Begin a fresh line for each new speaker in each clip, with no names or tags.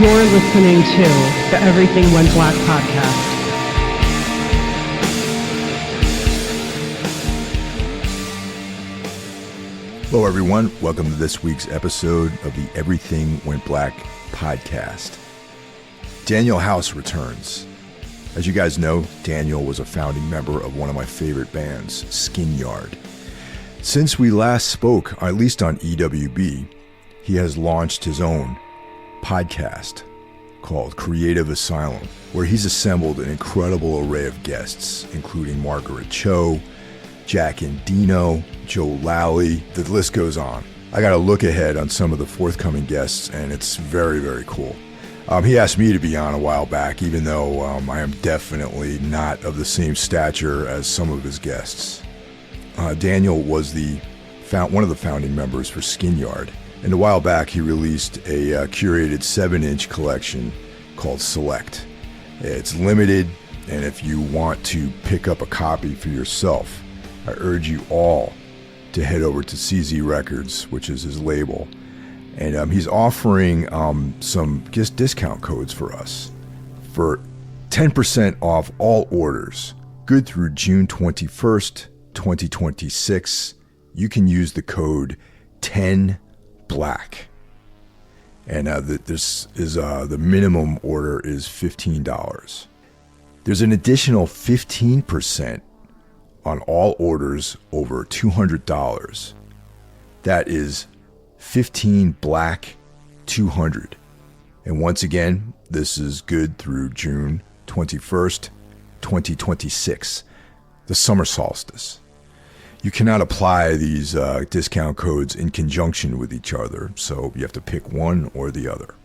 You're listening to the Everything Went Black podcast.
Hello, everyone. Welcome to this week's episode of the Everything Went Black podcast. Daniel House returns. As you guys know, Daniel was a founding member of one of my favorite bands, Skin Yard. Since we last spoke, at least on EWB, he has launched his own podcast called Creative Asylum, where he's assembled an incredible array of guests, including Margaret Cho, Jack Edino, Lally, the list goes on. I got a look ahead on some of the forthcoming guests, and it's very, very cool. He asked me to be on a while back, even though I am definitely not of the same stature as some of his guests. Daniel was one of the founding members for Skin Yard, and a while back he released a curated 7-inch collection called Select. It's limited, and if you want to pick up a copy for yourself, I urge you all to head over to CZ Records, which is his label. And he's offering some just discount codes for us for 10% off all orders, good through June 21st, 2026. You can use the code 10BLACK. And this is the minimum order is $15. There's an additional 15% on all orders over $200. That is 15 Black 200. And once again, this is good through June 21st, 2026, the summer solstice. You cannot apply these discount codes in conjunction with each other, so you have to pick one or the other.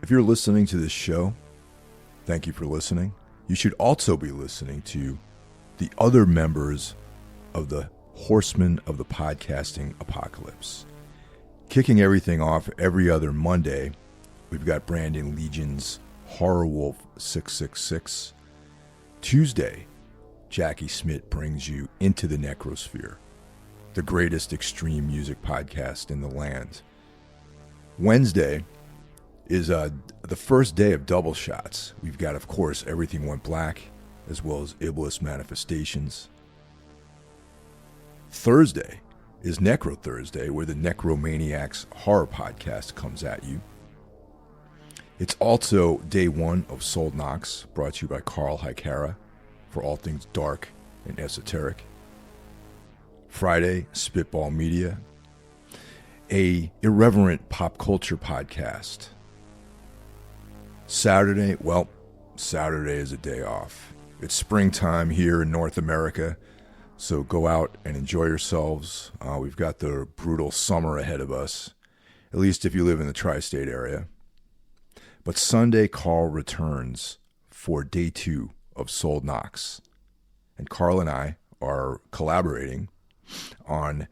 If you're listening to this show, thank you for listening. You should also be listening to the other members of the Horsemen of the Podcasting Apocalypse. Kicking everything off every other Monday, we've got Brandon Legion's Horror Wolf 666. Tuesday, Jackie Smith brings you Into the Necrosphere, the greatest extreme music podcast in the land. Wednesday is the first day of double shots. We've got, of course, Everything Went Black, as well as Iblis Manifestations. Thursday is Necro Thursday, where the Necromaniacs horror podcast comes at you. It's also day one of Sold Knocks, brought to you by Carl Hikara for all things dark and esoteric. Friday, Spitball Media, a irreverent pop culture podcast. Saturday is a day off. It's springtime here in North America, so go out and enjoy yourselves. We've got the brutal summer ahead of us, at least if you live in the tri-state area. But Sunday, Carl returns for day 2 of Sold Knocks. And Carl and I are collaborating on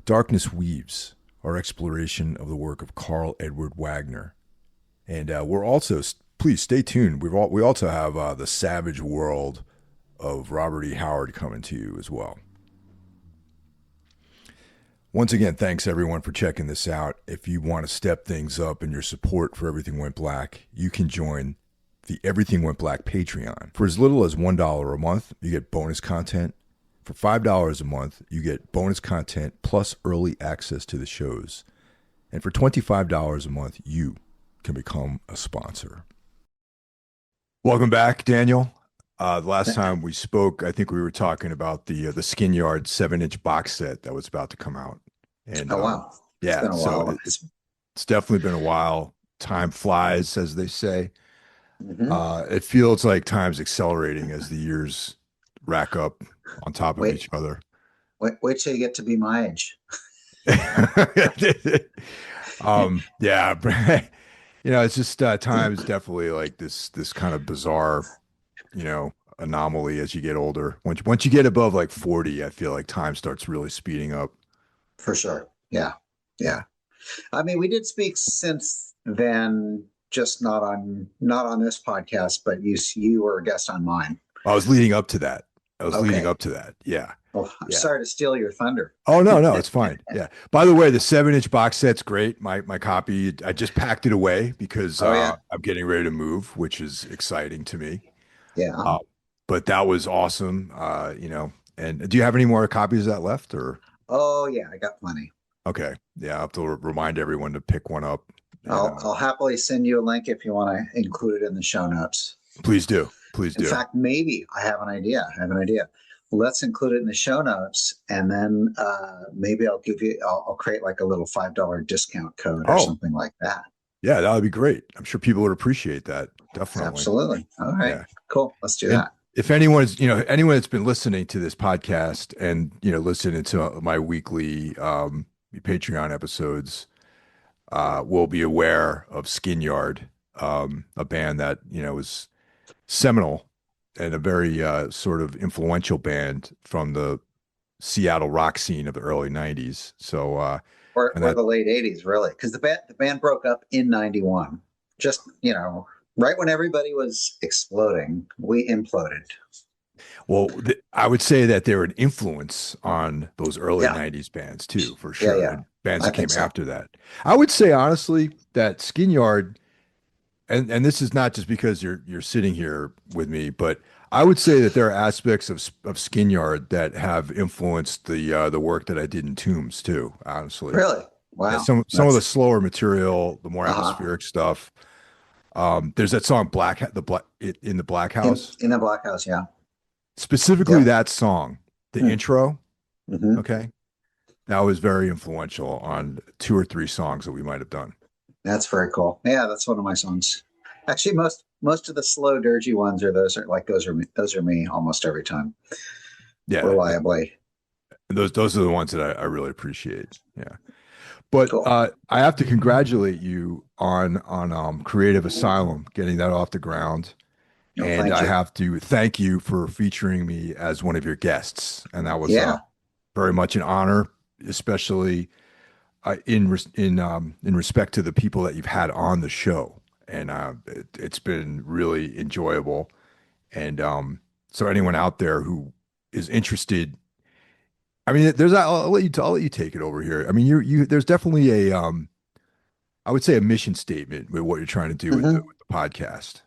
Darkness Weaves, our exploration of the work of Carl Edward Wagner. And we're also... Please stay tuned. We also have the Savage World of Robert E. Howard coming to you as well. Once again, thanks everyone for checking this out. If you want to step things up in your support for Everything Went Black, you can join the Everything Went Black Patreon. For as little as $1 a month, you get bonus content. For $5 a month, you get bonus content plus early access to the shows. And for $25 a month, you can become a sponsor. Welcome back, Daniel. The last time we spoke, I think we were talking about the Skin Yard 7-inch box set that was about to come out. And
wow.
Yeah, so it's definitely been a while. Time flies, as they say. Mm-hmm. It feels like time's accelerating as the years rack up on top of each other.
Wait till you get to be my age.
Yeah. It's just time is definitely like this kind of bizarre, anomaly as you get older. Once you get above like 40, I feel like time starts really speeding up.
For sure. Yeah. I mean, we did speak since then, just not on this podcast, but you were a guest on mine.
I was leading up to that. I was leading
Okay.
up to that. Yeah.
Well, I'm
Yeah.
sorry to steal your thunder.
Oh no, no, it's fine. Yeah. By the way, the 7-inch box set's great. My copy, I just packed it away because
Oh yeah.
I'm getting ready to move, which is exciting to me.
Yeah.
Uh, but that was awesome. And do you have any more copies of that left or?
Oh yeah, I got plenty.
Okay. Yeah, I have to remind everyone to pick one up. And
I'll happily send you a link if you want to include it in the show notes.
please do. Please
In
do.
fact, maybe I have an idea. I have an idea. Let's include it in the show notes, and then maybe I'll create like a little $5 discount code or
Oh,
something like that.
yeah, that would be great. I'm sure people would appreciate that. Definitely.
Absolutely. All right.
Yeah.
Cool. Let's do
And
that.
if anyone that's been listening to this podcast and, listening to my weekly Patreon episodes, will be aware of Skin Yard, a band that, was seminal and a very sort of influential band from the Seattle rock scene of the early 90s. So, and
Or
that,
the late '80s, really, because the band broke up in '91. Just right when everybody was exploding, we imploded.
well, I would say that they're an influence on those early
Yeah.
90s bands too, for
Yeah.
sure.
Yeah.
And bands
I
that
think
came
so.
after that. I would say honestly that Skin Yard, and this is not just because you're sitting here with me, but I would say that there are aspects of Skin Yard that have influenced the work that I did in Tombs too, honestly.
Really?
Yeah,
Wow.
some of the
That's
slower material, the more
uh-huh.
atmospheric stuff. There's that song in the Black
In
House.
in the Black House, yeah.
Specifically
Yep.
that song, the
Hmm.
intro,
Hmm.
okay? That was very influential on 2 or 3 songs that we might have done.
That's very cool. Yeah, that's one of my songs. Actually, most of the slow, dirgy ones those are me almost every time,
Yeah,
reliably.
those are the ones that I really appreciate. Yeah. But
Cool.
I have to congratulate you on Creative Asylum getting that off the ground.
No,
And
thank
I
you.
have to thank you for featuring me as one of your guests. And that was
Yeah.
very much an honor, especially in respect to the people that you've had on the show. And it's been really enjoyable. And so anyone out there who is interested, I mean, I'll let you take it over here. I mean, there's definitely I would say a mission statement with what you're trying to do with the,
Hmm.
with the podcast.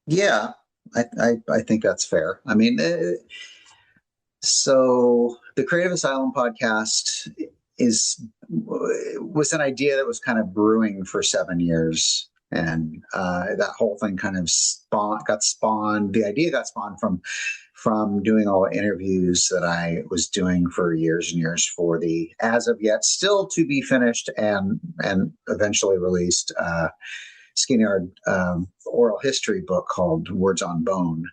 Yeah. I think that's fair. I mean, so the Creative Asylum podcast is was an idea that was kind of brewing for 7 years, and that whole thing kind of got spawned. The idea got spawned from doing all the interviews that I was doing for years and years for the as of yet still to be finished and eventually released Skinnyard oral history book called Words on Bone.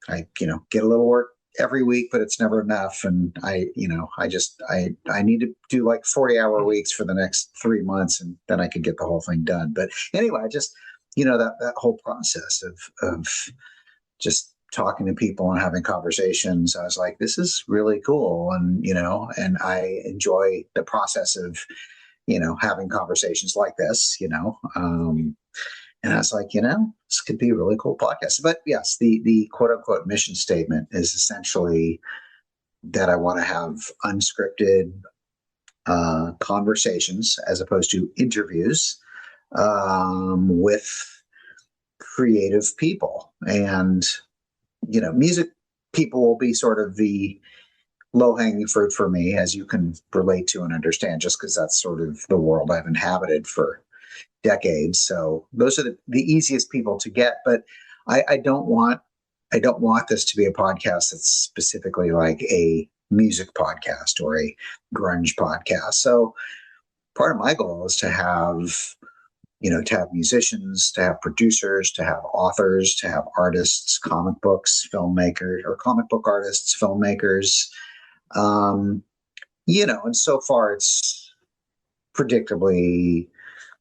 I get a little work every week, but it's never enough, and I need to do like 40-hour weeks for the next 3 months, and then I could get the whole thing done. But anyway, I just that whole process of just talking to people and having conversations, I was like, this is really cool, and I enjoy the process of having conversations like this. And I was like, this could be a really cool podcast. But yes, the quote unquote mission statement is essentially that I want to have unscripted conversations as opposed to interviews with creative people. And, music people will be sort of the low hanging fruit for me, as you can relate to and understand, just because that's sort of the world I've inhabited for decades. So those are the easiest people to get. But I don't want this to be a podcast that's specifically like a music podcast or a grunge podcast. So part of my goal is to have musicians, to have producers, to have authors, to have artists, comic books, filmmakers, or comic book artists, filmmakers. Um, and so far it's predictably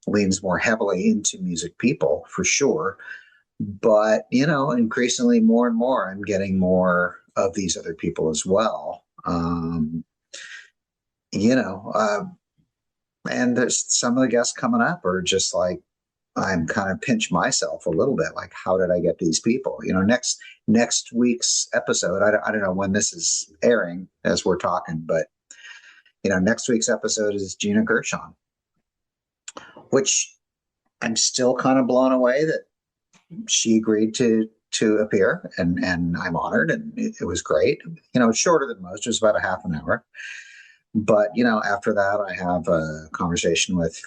leans more heavily into music people for sure. But, increasingly more and more, I'm getting more of these other people as well. You know, uh, and there's some of the guests coming up are just like I'm kind of pinch myself a little bit, like, how did I get these people? Next week's episode, I don't know when this is airing as we're talking, but next week's episode is Gina Gershon, which I'm still kind of blown away that she agreed to appear, and I'm honored, and it was great. It's shorter than most; it was about a half an hour. But after that, I have a conversation with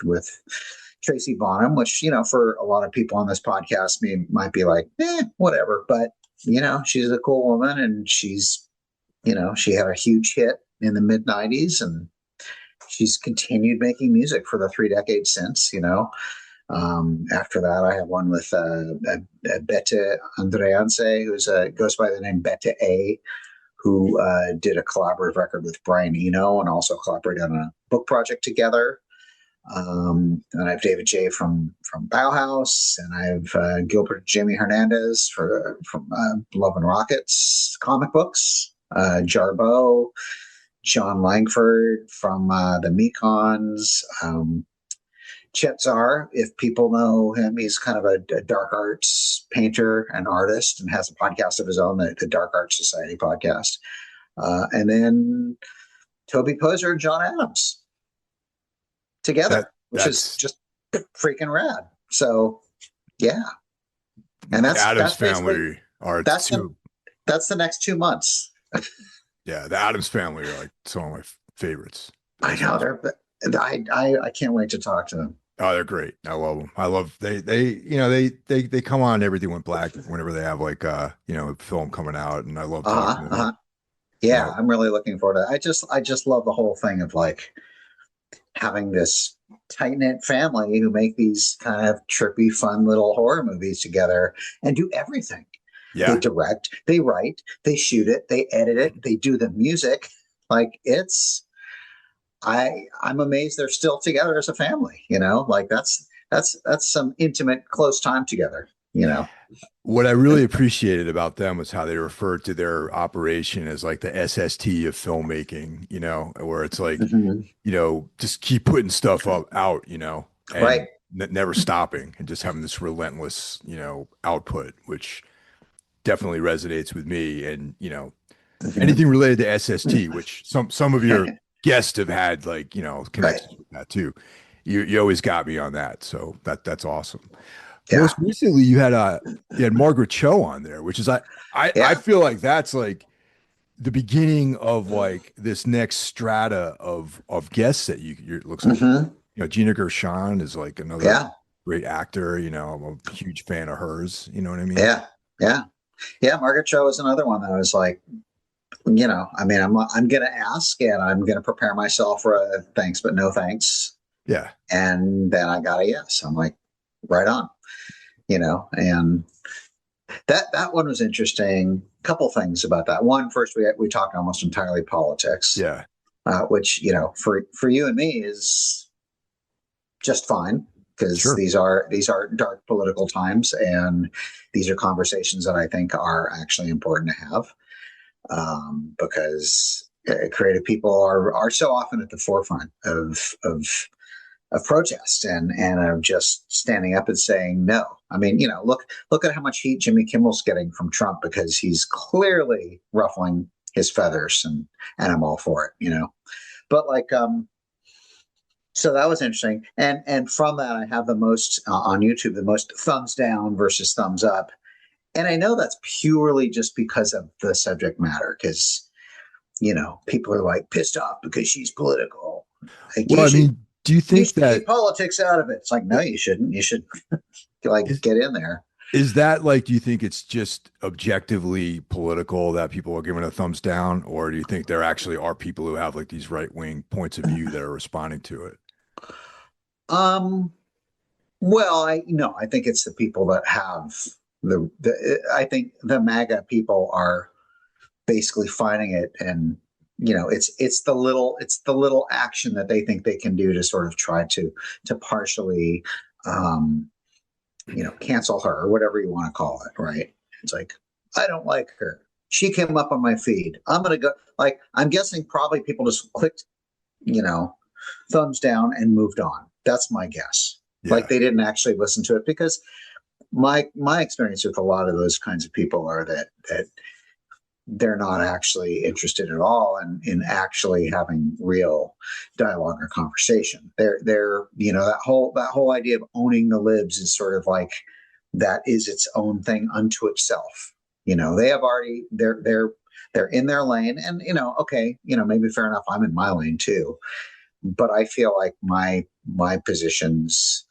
Tracy Bonham, which for a lot of people on this podcast might be like, whatever. But she's a cool woman, and she's she had a huge hit in the mid '90s, and she's continued making music for the 3 decades since. After that, I have one with Bette Andreanse, who's goes by the name Bette A, who did a collaborative record with Brian Eno and also collaborated on a book project together. And I have David J. from Bauhaus, and I have Gilbert Jamie Hernandez from Love and Rockets comic books, Jarbo, John Langford from the Mekons, Chet Zar, if people know him, he's kind of a dark arts painter and artist, and has a podcast of his own, the Dark Arts Society podcast. And then Toby Poser and John Adams together, which is just freaking rad. So, yeah. And
the Adams family are
that's the next 2 months.
Yeah, the Adams family are like some of my favorites.
I know I can't wait to talk to them.
Oh, they're great. I love them. I love they come on Everything Went Black whenever they have like a film coming out, and I love talking to them.
Yeah, I'm really looking forward to it. I just love the whole thing of like having this tight-knit family who make these kind of trippy, fun little horror movies together and do everything.
Yeah.
They direct, they write, they shoot it, they edit it, they do the music. Like I'm amazed they're still together as a family, like that's some intimate, close time together,
What I really appreciated about them was how they referred to their operation as like the SST of filmmaking, where it's like, just keep putting stuff out, and
right.
Never stopping, and just having this relentless, output, which definitely resonates with me. And, anything related to SST, which some of your guests have had like connections with that too. You always got me on that, so that's awesome. Yeah. Most recently, you had Margaret Cho on there, which is I feel like that's like the beginning of like this next strata of guests that you looks like. Gina Gershon is like another great actor. I'm a huge fan of hers. You know what I mean?
Yeah. Margaret Cho is another one that I was like, I'm going to ask, and I'm going to prepare myself for a thanks, but no thanks.
Yeah.
And then I got a yes. I'm like, right on, and that one was interesting. Couple things about that. One, first, we talked almost entirely politics.
Yeah.
Which, for you and me is just fine, because these are dark political times, and these are conversations that I think are actually important to have. Because creative people are so often at the forefront of protest and of just standing up and saying no. I mean, look at how much heat Jimmy Kimmel's getting from Trump, because he's clearly ruffling his feathers, and I'm all for it, But like, so that was interesting, and from that I have the most on YouTube, the most thumbs down versus thumbs up. And I know that's purely just because of the subject matter, because, people are like pissed off because she's political. Like,
well, do you think that
take politics out of it? It's like, no, you shouldn't. You should get in there.
Is that like, do you think it's just objectively political that people are giving a thumbs down, or do you think there actually are people who have like these right-wing points of view that are responding to it?
Well, I think it's the people that have I think the MAGA people are basically finding it, and it's the little action that they think they can do to sort of try to partially cancel her, or whatever you want to call it, right? It's like, I don't like her, she came up on my feed, I'm gonna go, like, I'm guessing probably people just clicked thumbs down and moved on. That's my guess. Like they didn't actually listen to it, because my experience with a lot of those kinds of people are that they're not actually interested at all in actually having real dialogue or conversation. They're that whole idea of owning the libs is sort of like that is its own thing unto itself. They have already they're in their lane, and okay, maybe fair enough, I'm in my lane too. But I feel like my positions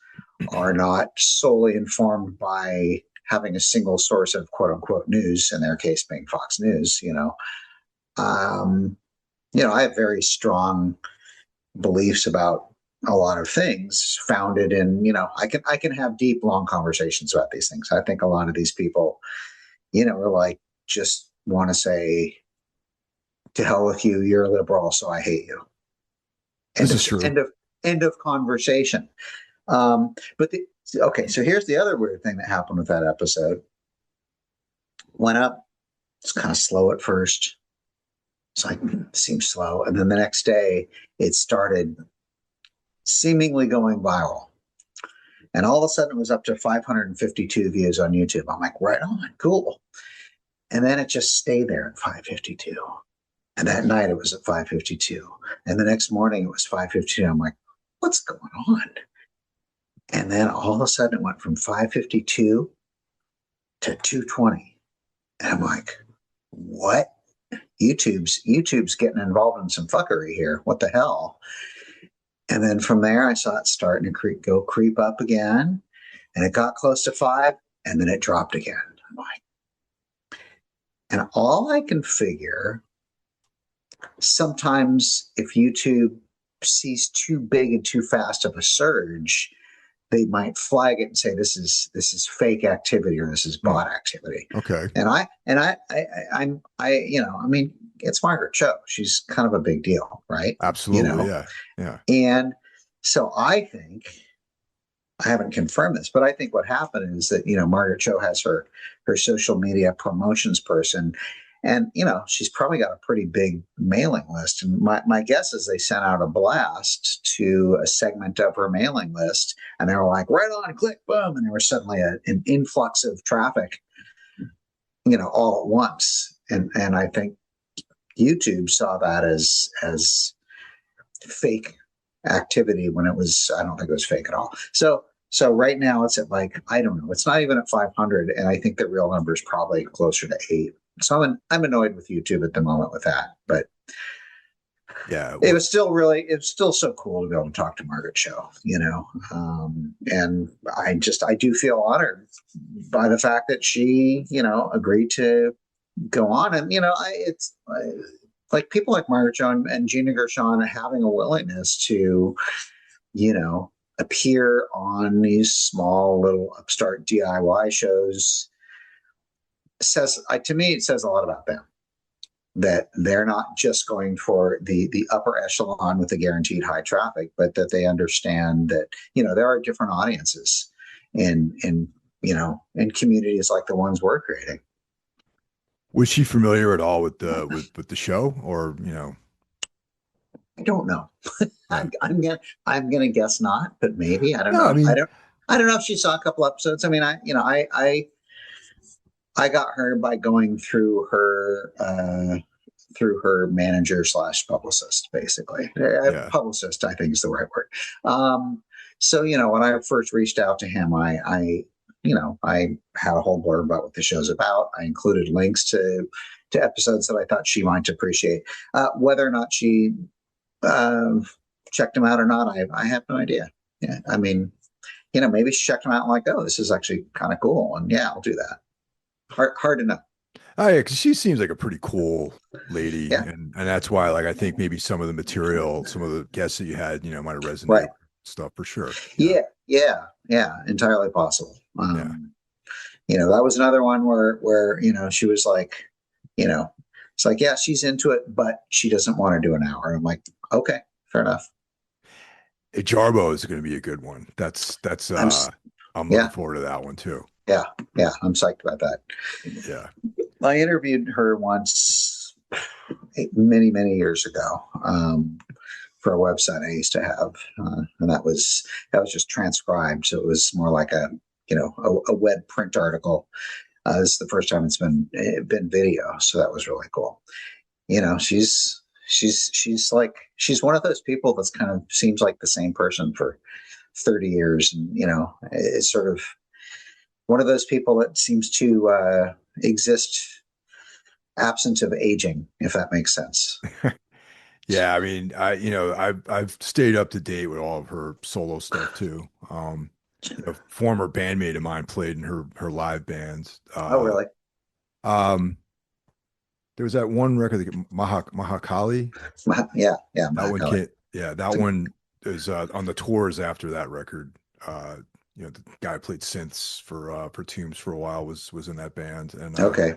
are not solely informed by having a single source of quote unquote news, in their case being Fox News. I have very strong beliefs about a lot of things, founded in, I can have deep, long conversations about these things. I think a lot of these people, are like, just want to say, to hell with you, you're a liberal, so I hate you.
This is true.
End of conversation. Okay, so here's the other weird thing that happened with that episode. Went up, it's kind of slow at first. It's like, seems slow. And then the next day, it started seemingly going viral. And all of a sudden, it was up to 552 views on YouTube. I'm like, right on, cool. And then it just stayed there at 552. And that night, it was at 552. And the next morning, it was 552. I'm like, what's going on? And then all of a sudden, it went from 552 to 220. And I'm like, what? YouTube's getting involved in some fuckery here. What the hell? And then from there, I saw it starting to creep up again. And it got close to 5, and then it dropped again. I'm like, and all I can figure, sometimes if YouTube sees too big and too fast of a surge, they might flag it and say this is fake activity, or this is bot activity.
Okay.
And I mean, it's Margaret Cho. She's kind of a big deal, right?
Absolutely. Yeah.
And so I think, I haven't confirmed this, but I think what happened is that, Margaret Cho has her social media promotions person, and, she's probably got a pretty big mailing list. And my guess is they sent out a blast to a segment of her mailing list, and they were like, right on, click, boom. And there was suddenly an influx of traffic, all at once. And I think YouTube saw that as fake activity when I don't think it was fake at all. So right now it's at, like, I don't know, it's not even at 500. And I think the real number is probably closer to 8. So I'm annoyed with YouTube at the moment with that, but
yeah,
it was still so cool to be able to talk to Margaret Cho, and I do do feel honored by the fact that she, agreed to go on. And, it's like people like Margaret Cho and Gina Gershon having a willingness to, appear on these small little upstart DIY shows to me, it says a lot about them, that they're not just going for the upper echelon with the guaranteed high traffic, but that they understand that, there are different audiences in communities like the ones we're creating.
Was she familiar at all with the show, or
I don't know. I'm gonna guess not, but maybe. I don't know. I don't know if she saw a couple episodes. I mean, I got her by going through her manager / publicist, basically. Yeah. Publicist, I think, is the right word. So, when I first reached out to him, I had a whole blurb about what the show's about. I included links to episodes that I thought she might appreciate. Whether or not she checked them out or not, I have no idea. Yeah, I mean, maybe she checked them out and like, oh, this is actually kind of cool, and yeah, I'll do that. Hard to know.
Oh yeah, because she seems like a pretty cool lady,
yeah.
and that's why, like, I think maybe some of the material, some of the guests that you had, might have resonated
right.
Stuff for sure.
Yeah, entirely possible. That was another one where she was like, it's like, yeah, she's into it, but she doesn't want to do an hour. I'm like, okay, fair enough.
Jarbo is going to be a good one. I'm looking forward to that one too.
Yeah, I'm psyched about that.
Yeah,
I interviewed her once, many years ago, for a website I used to have, and that was just transcribed, so it was more like a a web print article. This is the first time it's been video, so that was really cool. She's one of those people that's kind of seems like the same person for 30 years, and it's sort of one of those people that seems to exist absent of aging, if that makes sense.
Yeah, I mean, I've stayed up to date with all of her solo stuff too. A former bandmate of mine played in her live bands.
Oh, really?
Um, there was that one record, Mahakali.
Yeah,
That one
Macaulay.
yeah, that one is on the tours after that record. The guy who played synths for Tombs for a while was in that band, and
Okay,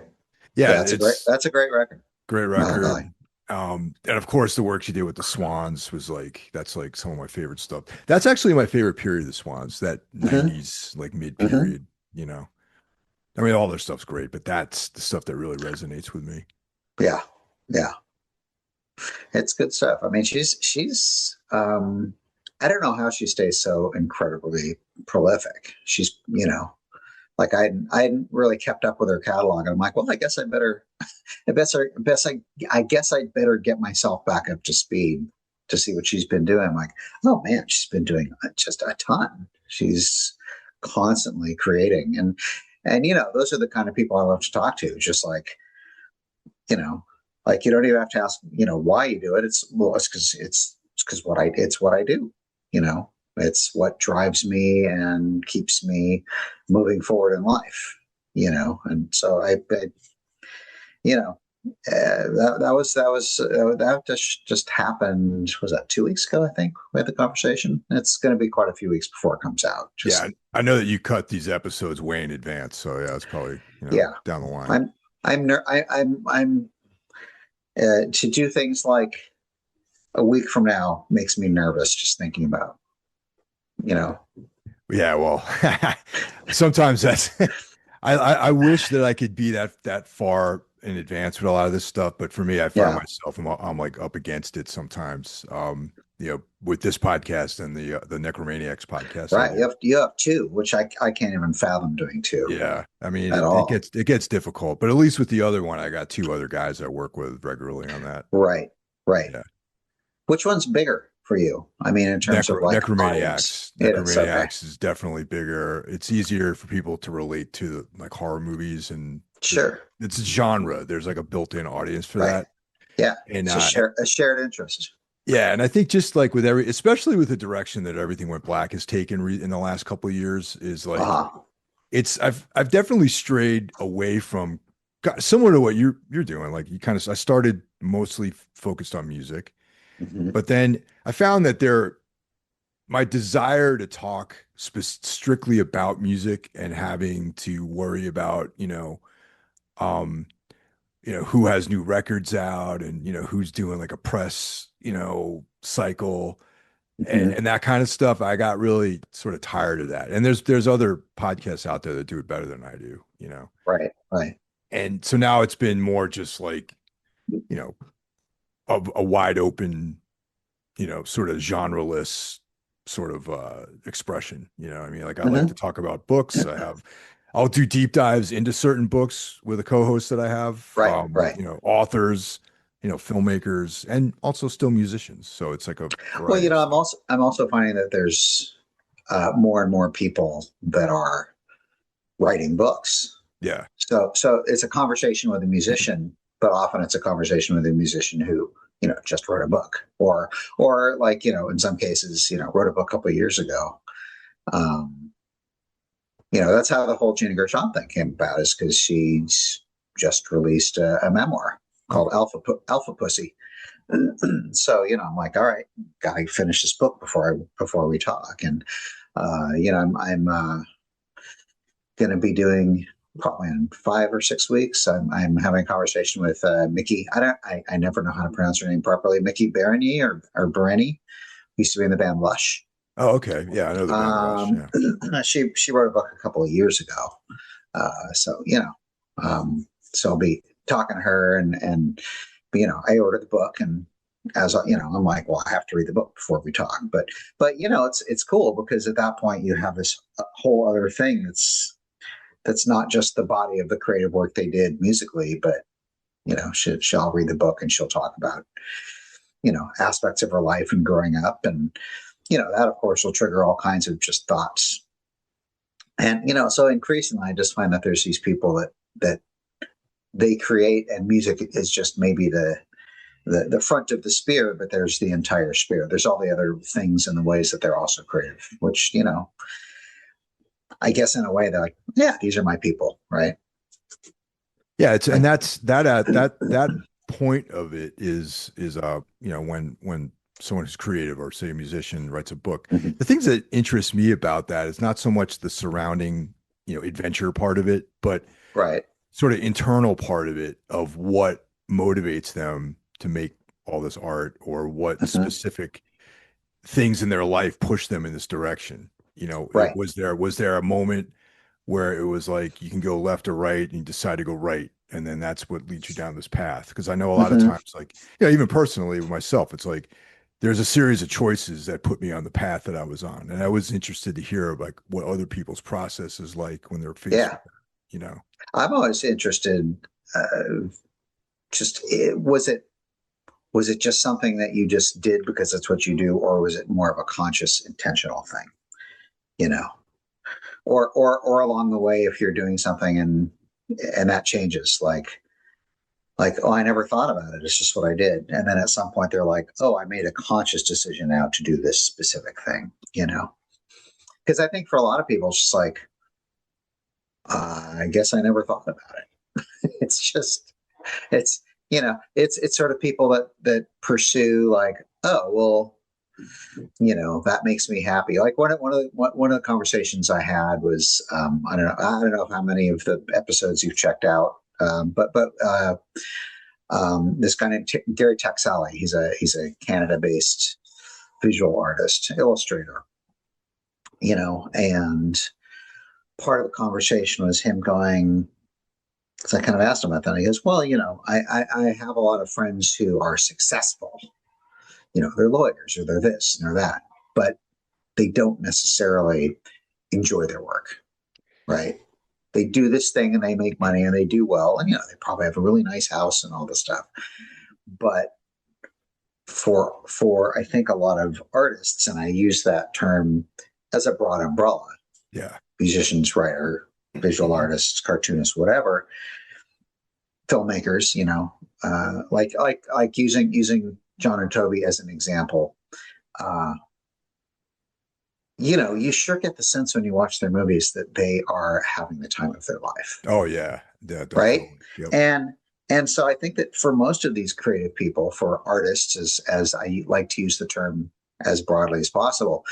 yeah,
yeah,
it's
that's a great record,
great record.
Macaulay.
And of course, the work she did with the Swans was that's like some of my favorite stuff. That's actually my favorite period of the Swans, that
Hmm.
90s, like mid
Hmm.
period, you know. I mean, all their stuff's great, but that's the stuff that really resonates with me.
Yeah, yeah, it's good stuff. I mean, she's I don't know how she stays so incredibly prolific. She's like I hadn't really kept up with her catalog, and I'm like, well, I guess I better, I guess I'd better get myself back up to speed to see what she's been doing. I'm like, oh man, she's been doing just a ton. She's constantly creating, and those are the kind of people I love to talk to. Just like you know, like you don't even have to ask why you do it. It's because it's what I do. You know, it's what drives me and keeps me moving forward in life. And so I you know, that just happened. Was that 2 weeks ago? I think we had the conversation. It's going to be quite a few weeks before it comes out.
Yeah,
Just
I know that you cut these episodes way in advance, so yeah, it's probably,
yeah,
down the line.
I'm to do things like a week from now makes me nervous just thinking about you know
Yeah, well, sometimes that's I wish that I could be that far in advance with a lot of this stuff, but for me, I find
yeah,
myself I'm like up against it sometimes. With this podcast and the Necromaniacs podcast I
right.
do.
You have two, which I can't even fathom doing two
Yeah, I mean
at
it
all.
gets difficult, but at least with the other one, I got two other guys I work with regularly on that.
Right, right.
Yeah.
Which one's bigger for you? I mean, in terms of like audience,
Necromaniacs.
it is okay.
Necromaniacs is definitely bigger. It's easier for people to relate to like horror movies, and
Sure,
it's a genre. There's like a built-in audience for
right.
that.
Yeah,
And
it's a shared interest.
yeah, and I think just like with especially with the direction that Everything Went Black has taken in the last couple of years, is like
Uh-huh.
I've definitely strayed away from similar to what you're doing. Like I started mostly focused on music,
Hmm.
but then I found that my desire to talk strictly about music and having to worry about, um, who has new records out, and, who's doing like a press, cycle,
Hmm.
and that kind of stuff. I got really sort of tired of that. And there's other podcasts out there that do it better than I do.
Right, right.
And so now it's been more just like, you know, a wide open, sort of genreless sort of expression. I mean, like I like to
Hmm.
talk about books. I'll do deep dives into certain books with a co-host that I have,
Right, right.
authors, filmmakers, and also still musicians. So it's like a
Well,
variety of stuff.
I'm also finding that there's more and more people that are writing books.
Yeah.
So it's a conversation with a musician, but often it's a conversation with a musician who just wrote a book, or like in some cases wrote a book a couple of years ago. Um, that's how the whole Gina Gershon thing came about, is because she's just released a memoir called
Okay.
Alpha Pussy. So I'm like, all right, gotta finish this book before we talk. And I'm going to be doing probably in 5 or 6 weeks. I'm having a conversation with Mickey. I never know how to pronounce her name properly. Mickey Bereni or Bereni, used to be in the band Lush.
Oh, okay. Yeah, I know the band Rush.
Um,
Yeah.
she wrote a book a couple of years ago. So so I'll be talking to her, and I ordered the book, and I'm like, well, I have to read the book before we talk. But it's cool because at that point you have this whole other thing that's not just the body of the creative work they did musically, but she'll read the book and she'll talk about aspects of her life and growing up, and that of course will trigger all kinds of just thoughts. And so increasingly I just find that there's these people that they create, and music is just maybe the front of the spear, but there's the entire spear. There's all the other things and the ways that they're also creative, which I guess in a way they're like, yeah, these are my people, right?
Yeah, and that's that point of it is when someone who's creative or say a musician writes a book,
Mhm.
the things that interest me about that is not so much the surrounding, adventure part of it, but
Right.
sort of internal part of it, of what motivates them to make all this art, or what
Mhm.
specific things in their life push them in this direction.
Right.
Was there a moment where it was like you can go left or right and you decide to go right, and then that's what leads you down this path? Because I know a lot of
Mhm.
times, like, even personally with myself, it's like there's a series of choices that put me on the path that I was on, and I was interested to hear like what other people's process is like when they're faced
Yeah.
with that.
I'm always interested. Just was it just something that you just did because that's what you do, or was it more of a conscious, intentional thing? You know, or along the way, if you're doing something and that changes, like oh, I never thought about it. It's just what I did, and then at some point they're like, oh, I made a conscious decision now to do this specific thing. Because I think for a lot of people, it's just like, I guess I never thought about it. It's just it's sort of people that pursue like, oh well, that makes me happy. Like one of the conversations I had was, I don't know how many of the episodes you've checked out, but this guy named Gary Taxali, he's a Canada based visual artist, illustrator, and part of the conversation was him going, because I kind of asked him about that. And he goes, well, I have a lot of friends who are successful. They're lawyers or they're this and they're that, but they don't necessarily enjoy their work, right? They do this thing and they make money and they do well, and they probably have a really nice house and all this stuff. But for I think a lot of artists, and I use that term as a broad umbrella,
Yeah.
musicians, writer, visual artists, cartoonists, whatever, filmmakers, like using John and Toby as an example. Uh, you sure get the sense when you watch their movies that they are having the time of their life,
Oh yeah. Yeah,
right?
definitely. Yep.
And so I think that for most of these creative people, for artists, as I like to use the term as broadly as possible,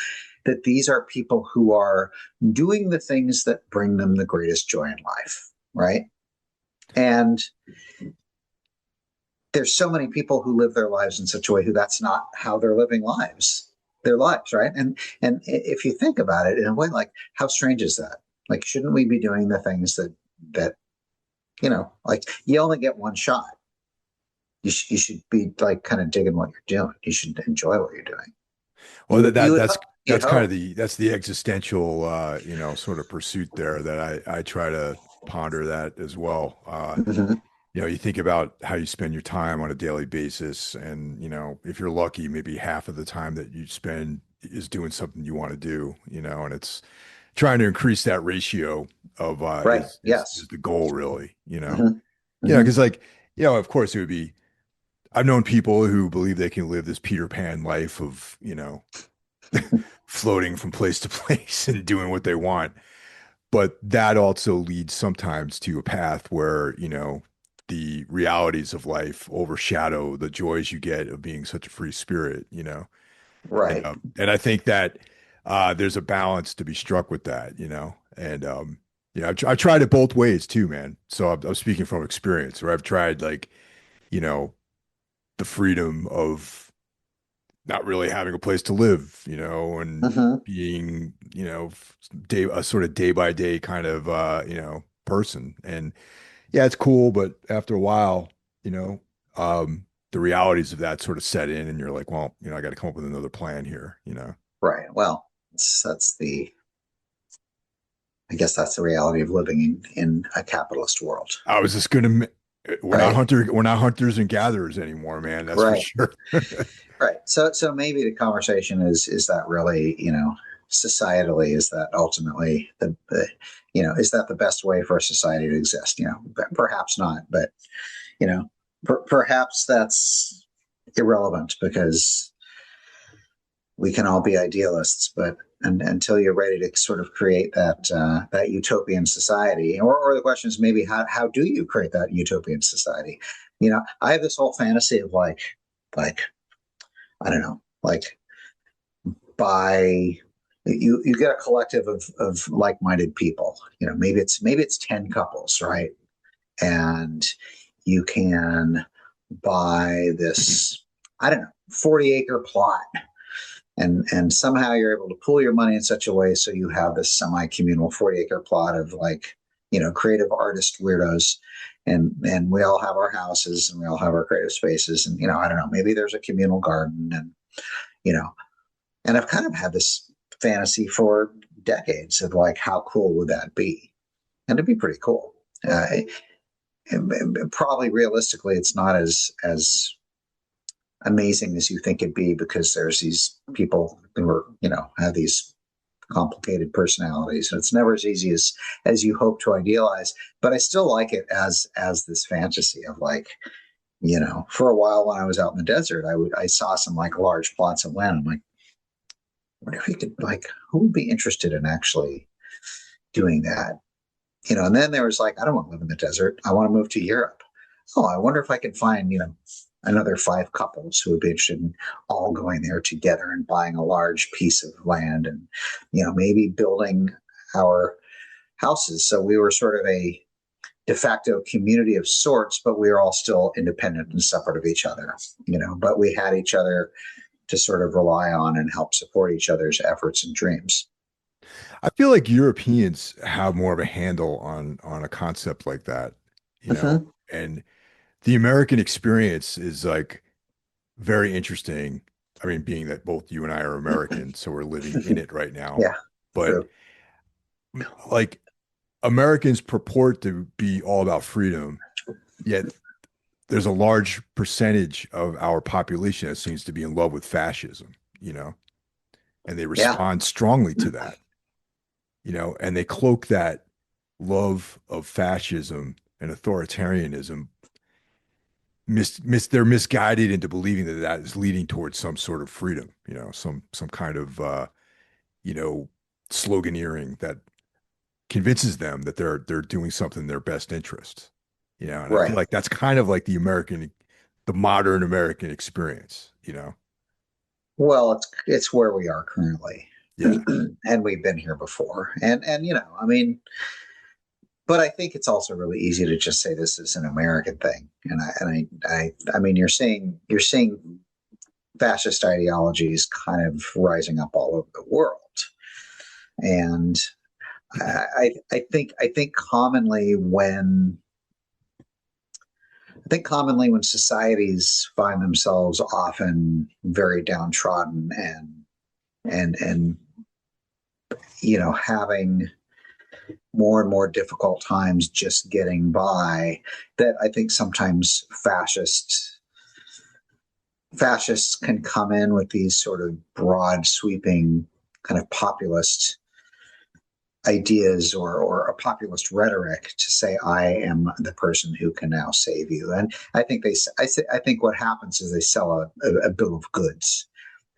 that these are people who are doing the things that bring them the greatest joy in life, right? And there's so many people who live their lives in such a way who that's not how they're living their lives, right? And if you think about it in a way, like, how strange is that? Like, shouldn't we be doing the things that like, you only get one shot. You should be like kind of digging what you're doing. You should enjoy what you're doing.
Well,
You would you would
that's
hope, you'd
that's kind of
hope.
the existential sort of pursuit there that I try to ponder that as well.
Mhm.
You think about how you spend your time on a daily basis, and if you're lucky, maybe half of the time that you spend is doing something you want to do, and it's trying to increase that ratio of
Right.
is
Yes.
the goal really,
Hmm. Hmm.
because like, of course it would be. I've known people who believe they can live this Peter Pan life of, floating from place to place and doing what they want. But that also leads sometimes to a path where, the realities of life overshadow the joys you get of being such a free spirit. And
Right.
and I think that there's a balance to be struck with that, And I've tried it both ways too, man. So I'm speaking from experience, where I've tried like, you know, the freedom of not really having a place to live, and
Hmm.
being, a sort of day by day kind of, person. And yeah, it's cool, but after a while, you know, um, the realities of that sort of set in, and you're like, well, I got to come up with another plan here.
Right. Well, that's the I guess that's the reality of living in a capitalist world.
I was just gonna.
Right.
We're not hunters and gatherers anymore, man. That's for
Right.
sure.
Right. So maybe the conversation is that really, societally, is that ultimately is that the best way for a society to exist? Perhaps not, but perhaps that's irrelevant because we can all be idealists, but until you're ready to sort of create that utopian society, or the question is maybe how do you create that utopian society? I have this whole fantasy of like I don't know, like by you get a collective of like-minded people. Maybe it's 10 couples, right? And you can buy this, I don't know, 40-acre plot, and somehow you're able to pool your money in such a way so you have this semi-communal 40-acre plot of like, creative artist weirdos, and we all have our houses and we all have our creative spaces, and I don't know, maybe there's a communal garden, and you know and I've kind of had this fantasy for decades of like, how cool would that be? And it'd be pretty cool. Probably realistically, it's not as amazing as you think it'd be, because there's these people who are, have these complicated personalities. And it's never as easy as you hope to idealize. But I still like it as this fantasy of like, for a while when I was out in the desert, I saw some like large plots of land. I'm like, what if we could, like, who would be interested in actually doing that? And then there was like, I don't want to live in the desert. I want to move to Europe. Oh, I wonder if I can find, another 5 couples who would be interested in all going there together and buying a large piece of land, and, maybe building our houses. So we were sort of a de facto community of sorts, but we were all still independent and separate of each other, but we had each other to sort of rely on and help support each other's efforts and dreams.
I feel like Europeans have more of a handle on a concept like that,
Mm-hmm.
and the American experience is like very interesting. I mean, being that both you and I are American, so we're living in it right now.
Yeah,
But
true.
like Americans purport to be all about freedom, yet there's a large percentage of our population that seems to be in love with fascism, and they
Yeah,
respond strongly to that, and they cloak that love of fascism and authoritarianism. They're misguided into believing that that is leading towards some sort of freedom, some kind of you know sloganeering that convinces them that they're doing something in their best interest, and I feel
right.
like that's kind of like the modern American experience.
Well, it's where we are currently,
Yeah.
and we've been here before, and I mean, but I think it's also really easy to just say this is an American thing, and I mean, you're seeing fascist ideologies kind of rising up all over the world, and I think commonly when societies find themselves often very downtrodden and having more and more difficult times just getting by, that I think sometimes fascists can come in with these sort of broad sweeping kind of populist ideas, or a populist rhetoric to say, I am the person who can now save you. And I think I think what happens is they sell a bill of goods,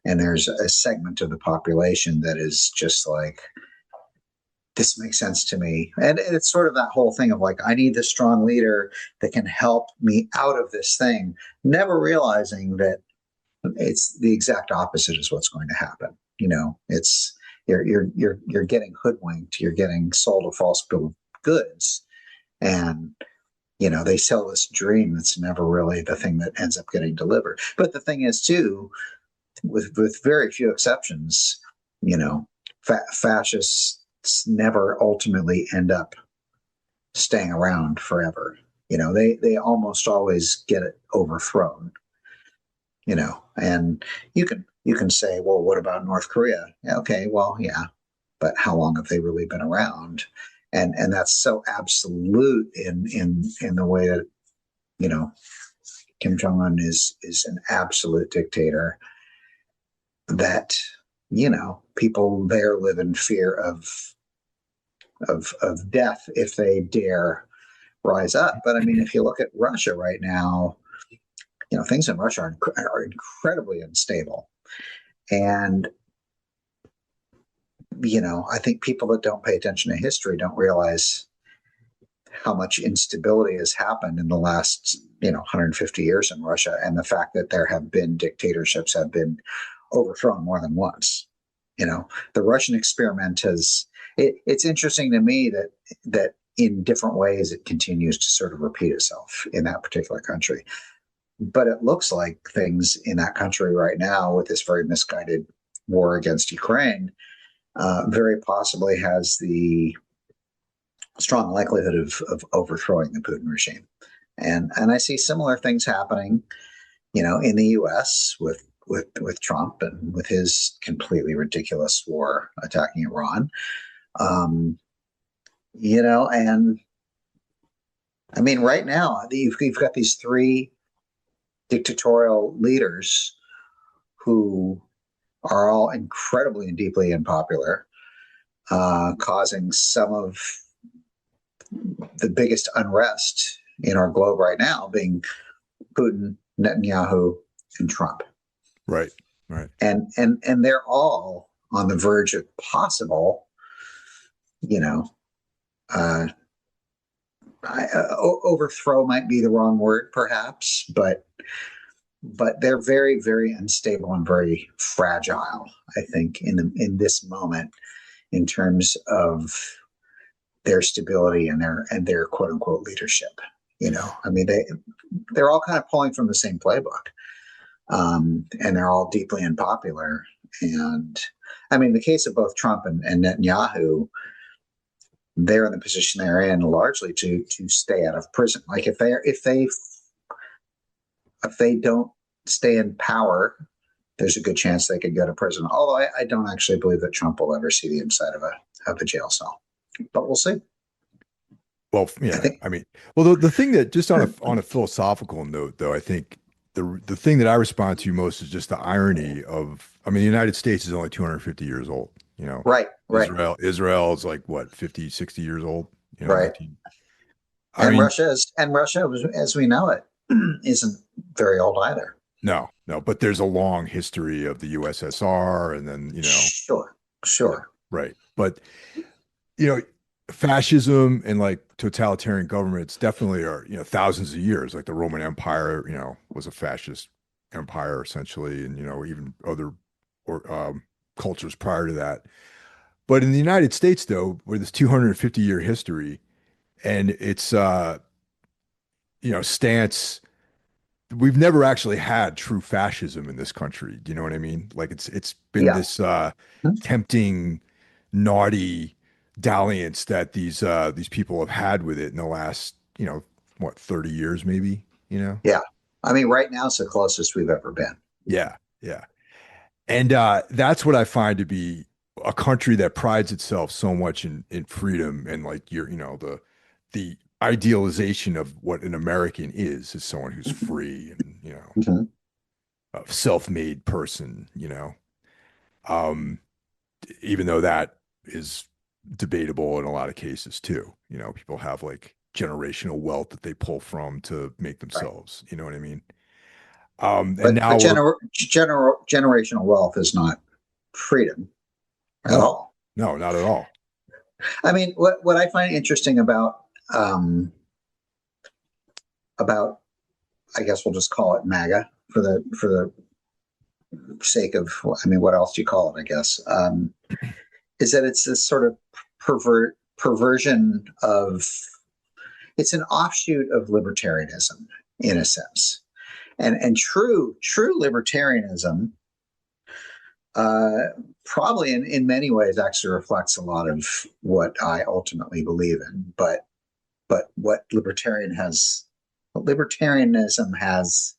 and there's a segment of the population that is just like, this makes sense to me. And it's sort of that whole thing of like, I need this strong leader that can help me out of this thing, never realizing that it's the exact opposite is what's going to happen. It's you're getting hoodwinked, you're getting sold a false bill of goods, and they sell this dream that's never really the thing that ends up getting delivered. But the thing is, too, with very few exceptions, fascists never ultimately end up staying around forever. They almost always get it overthrown. and you can say, well, what about North Korea? Yeah, okay, well, yeah, but how long have they really been around? And that's so absolute in the way that Kim Jong Un is an absolute dictator, that people there live in fear of death if they dare rise up. But I mean, if you look at Russia right now, things in Russia are incredibly unstable, and I think people that don't pay attention to history don't realize how much instability has happened in the last 150 years in Russia, and the fact that there have been dictatorships have been overthrown more than once. The Russian experiment it's interesting to me that in different ways it continues to sort of repeat itself in that particular country. But it looks like things in that country right now, with this very misguided war against Ukraine, very possibly has the strong likelihood of overthrowing the Putin regime. And I see similar things happening, in the U.S. with Trump and with his completely ridiculous war attacking Iran. And I mean, right now you've got these three dictatorial leaders who are all incredibly and deeply unpopular, causing some of the biggest unrest in our globe right now, being Putin, Netanyahu, and Trump.
Right.
And they're all on the verge of possible, overthrow might be the wrong word, perhaps, but they're very, very unstable and very fragile, I think, in this moment, in terms of their stability and their quote unquote leadership. I mean, they're all kind of pulling from the same playbook, and they're all deeply unpopular. And I mean, the case of both Trump and Netanyahu, they're in the position they're in largely to stay out of prison. Like if they don't stay in power, there's a good chance they could go to prison. Although I don't actually believe that Trump will ever see the inside of a jail cell, but we'll see.
Well, yeah, I mean, well, the thing that, just on a philosophical note, though, I think the thing that I respond to most is just the irony of, I mean, the United States is only 250 years old,
Right.
Israel is like what, 50, 60 years old,
Right.
19.
And Russia, as we know it, isn't very old either.
No, but there's a long history of the USSR, and then,
Sure.
Right. But, fascism and like totalitarian governments definitely are, thousands of years. Like the Roman Empire, was a fascist empire essentially, and even other cultures prior to that. But in the United States, though, where this 250-year history, and it's stance, we've never actually had true fascism in this country. Do you know what I mean? Like it's been this tempting, naughty dalliance that these people have had with it in the last 30 years maybe.
Yeah, I mean, right now it's the closest we've ever been.
Yeah And that's what I find to be a country that prides itself so much in freedom, and like the idealization of what an American is someone who's free and a self-made person, even though that is debatable in a lot of cases too. People have like generational wealth that they pull from to make themselves. Right. You know what I mean? And now
generational wealth is not freedom at all.
No, not at all.
I mean, what I find interesting about I guess we'll just call it MAGA for the sake of, I mean, what else do you call it? I guess is that it's this sort of perversion of, it's an offshoot of libertarianism in a sense. And true libertarianism probably in many ways actually reflects a lot of what I ultimately believe in. But what libertarianism has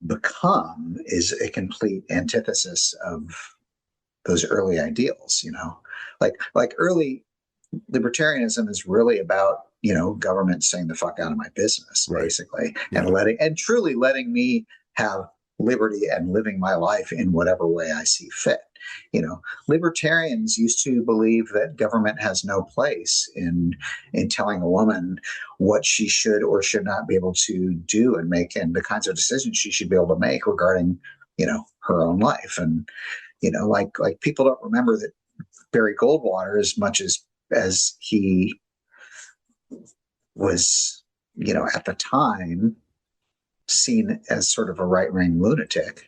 become is a complete antithesis of those early ideals, like early libertarianism is really about, government saying the fuck out of my business,
Right.
basically,
Yeah.
and truly letting me have liberty and living my life in whatever way I see fit. Libertarians used to believe that government has no place in telling a woman what she should or should not be able to do and make, and the kinds of decisions she should be able to make regarding, her own life. And, like people don't remember that Barry Goldwater, as much as he was, at the time seen as sort of a right-wing lunatic,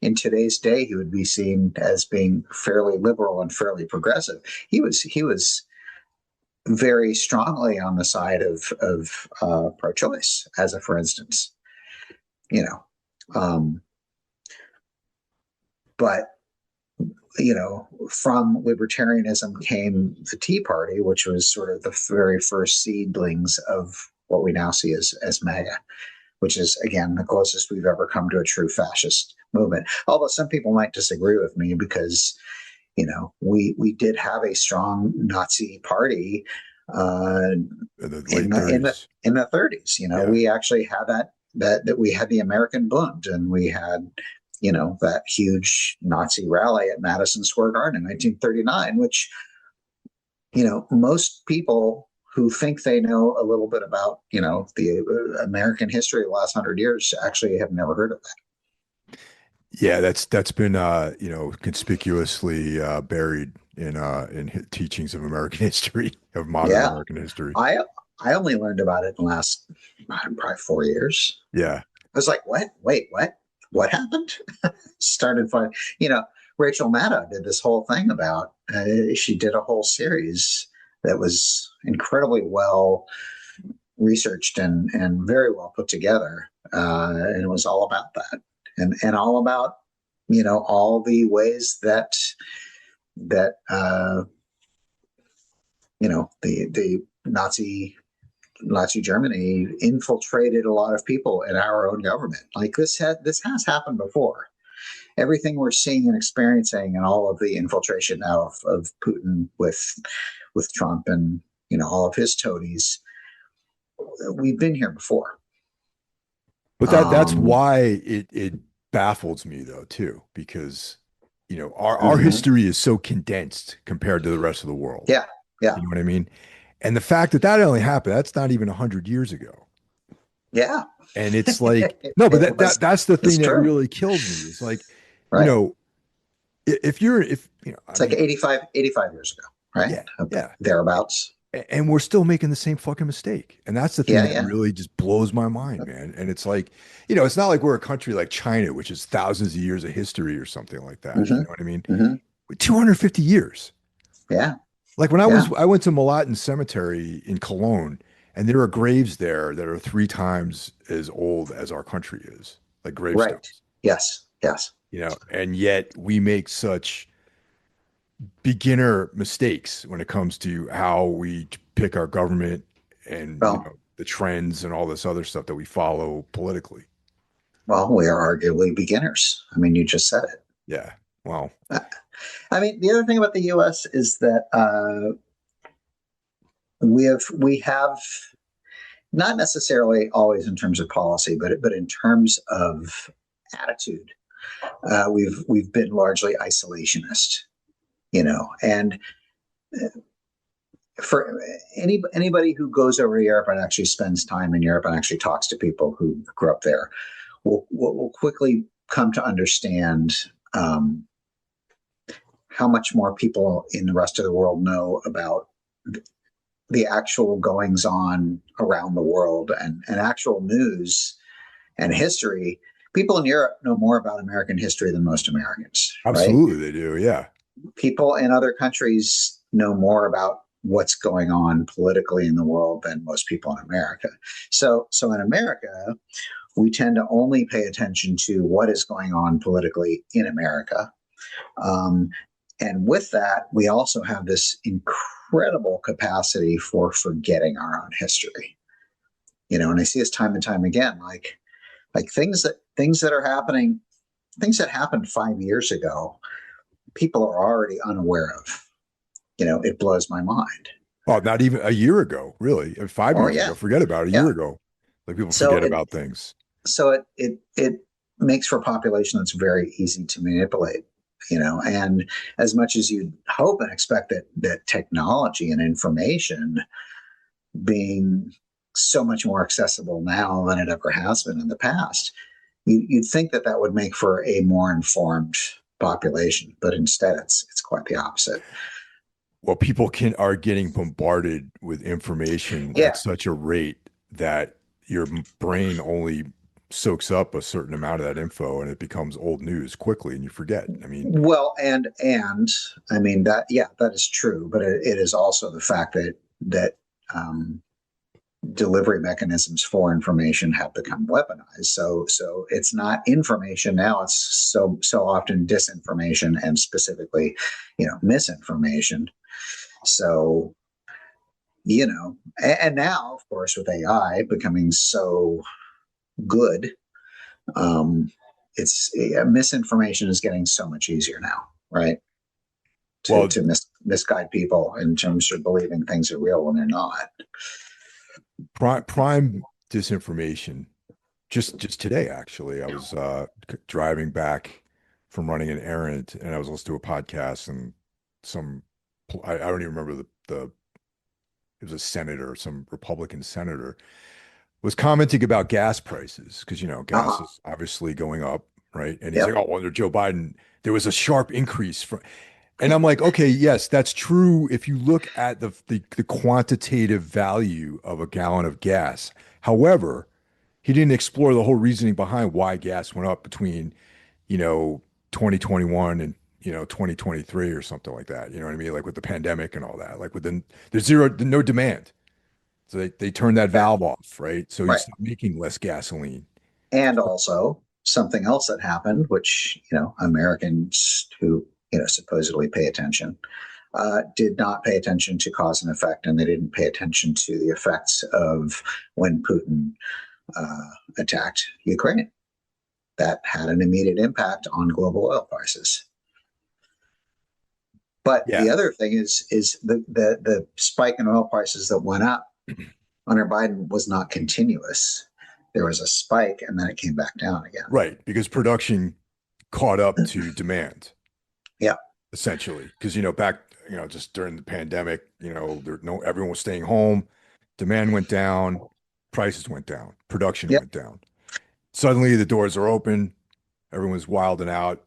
in today's day, he would be seen as being fairly liberal and fairly progressive. He was very strongly on the side of pro-choice, as a for instance, but from libertarianism came the Tea Party, which was sort of the very first seedlings of what we now see as MAGA, which is, again, the closest we've ever come to a true fascist movement. Although some people might disagree with me because, we did have a strong Nazi party
In the late
in
30s.
the 30s.
Yeah.
We actually had that we had the American Bund, and we had that huge Nazi rally at Madison Square Garden in 1939, which, most people who think they know a little bit about, the American history of the last 100 years actually have never heard of that.
Yeah, that's been conspicuously buried in teachings of American history, of modern
Yeah.
American history.
I only learned about it in the last probably 4 years.
Yeah.
I was like, what? Wait, what happened? Started finding, Rachel Maddow did this whole thing about, she did a whole series that was incredibly well researched and very well put together. And it was all about that, and all about, all the ways that the Nazi Germany infiltrated a lot of people in our own government. Like this has happened before. Everything we're seeing and experiencing, and all of the infiltration now of Putin with Trump and all of his toadies, we've been here before.
But that's why it baffles me though too, because our history is so condensed compared to the rest of the world.
Yeah.
You know what I mean? And the fact that only happened, that's not even 100 years ago.
Yeah.
And it's like, no, but that's the thing that
true.
really kills me. It's like,
Right.
if
it's like 85 years ago, right?
Yeah.
Thereabouts.
And we're still making the same fucking mistake. And that's the thing that
Yeah.
really just blows my mind, man. And it's like, it's not like we're a country like China, which is thousands of years of history or something like that. You know what I mean? 250 years.
Yeah.
Like when I went to Malatin Cemetery in Cologne, and there are graves there that are 3 times as old as our country is, like gravestones.
Right. Yes.
And yet we make such beginner mistakes when it comes to how we pick our government and the trends and all this other stuff that we follow politically.
Well, we are arguably beginners. I mean, you just said it.
Yeah. Well,
I mean, the other thing about the U.S. is that we have not necessarily always in terms of policy, but in terms of attitude, we've been largely isolationist, and for anybody who goes over to Europe and actually spends time in Europe and actually talks to people who grew up there, will quickly come to understand how much more people in the rest of the world know about the actual goings on around the world and actual news and history. People in Europe know more about American history than most Americans.
Absolutely,
right?
They do. Yeah.
People in other countries know more about what's going on politically in the world than most people in America. So in America, we tend to only pay attention to what is going on politically in America. And with that, we also have this incredible capacity for forgetting our own history. And I see this time and time again, like Like things that are happening, things that happened 5 years ago, people are already unaware of. It blows my mind.
Oh, not even a year ago, really. 5 years
Yeah,
ago. Forget about it, a
yeah.
year ago. Like people
So
forget
it
about things.
so it makes for a population that's very easy to manipulate. And as much as you'd hope and expect that technology and information being so much more accessible now than it ever has been in the past, you'd think that would make for a more informed population, but instead it's quite the opposite.
Well, people are getting bombarded with information at
Yeah.
such a rate that your brain only soaks up a certain amount of that info and it becomes old news quickly and you forget. I mean,
Well, and I mean that, yeah, that is true, but it is also the fact that um, delivery mechanisms for information have become weaponized. So it's not information now; it's so often disinformation and specifically, misinformation. So and now, of course, with AI becoming so good, um, it's misinformation is getting so much easier now, right? To
well,
to misguide people in terms of believing things are real when they're not.
prime disinformation. Just today, actually, I was driving back from running an errand and I was listening to a podcast and some, I don't even remember the it was a senator, some Republican senator, was commenting about gas prices because gas
Uh-huh.
is obviously going up, right? And he's like,
Yep.
"Oh, under Joe Biden, there was a sharp increase from," and I'm like, "Okay, yes, that's true if you look at the quantitative value of a gallon of gas. However, he didn't explore the whole reasoning behind why gas went up between, you know, 2021 and 2023 or something like that. You know what I mean? Like with the pandemic and all that. Like there's no demand. So they turned that
Yeah.
valve off, right? So you
Right.
stop making less gasoline.
And also something else that happened, which Americans who supposedly pay attention did not pay attention to cause and effect, and they didn't pay attention to the effects of when Putin attacked Ukraine. That had an immediate impact on global oil prices. But
Yeah.
the other thing is the spike in oil prices that went up under Biden was not continuous. There was a spike and then it came back down again.
Right. Because production caught up to demand,
Yeah.
essentially. Because, back, just during the pandemic, everyone was staying home, demand went down, prices went down, production
Yep.
went down. Suddenly the doors are open, everyone's wilding out,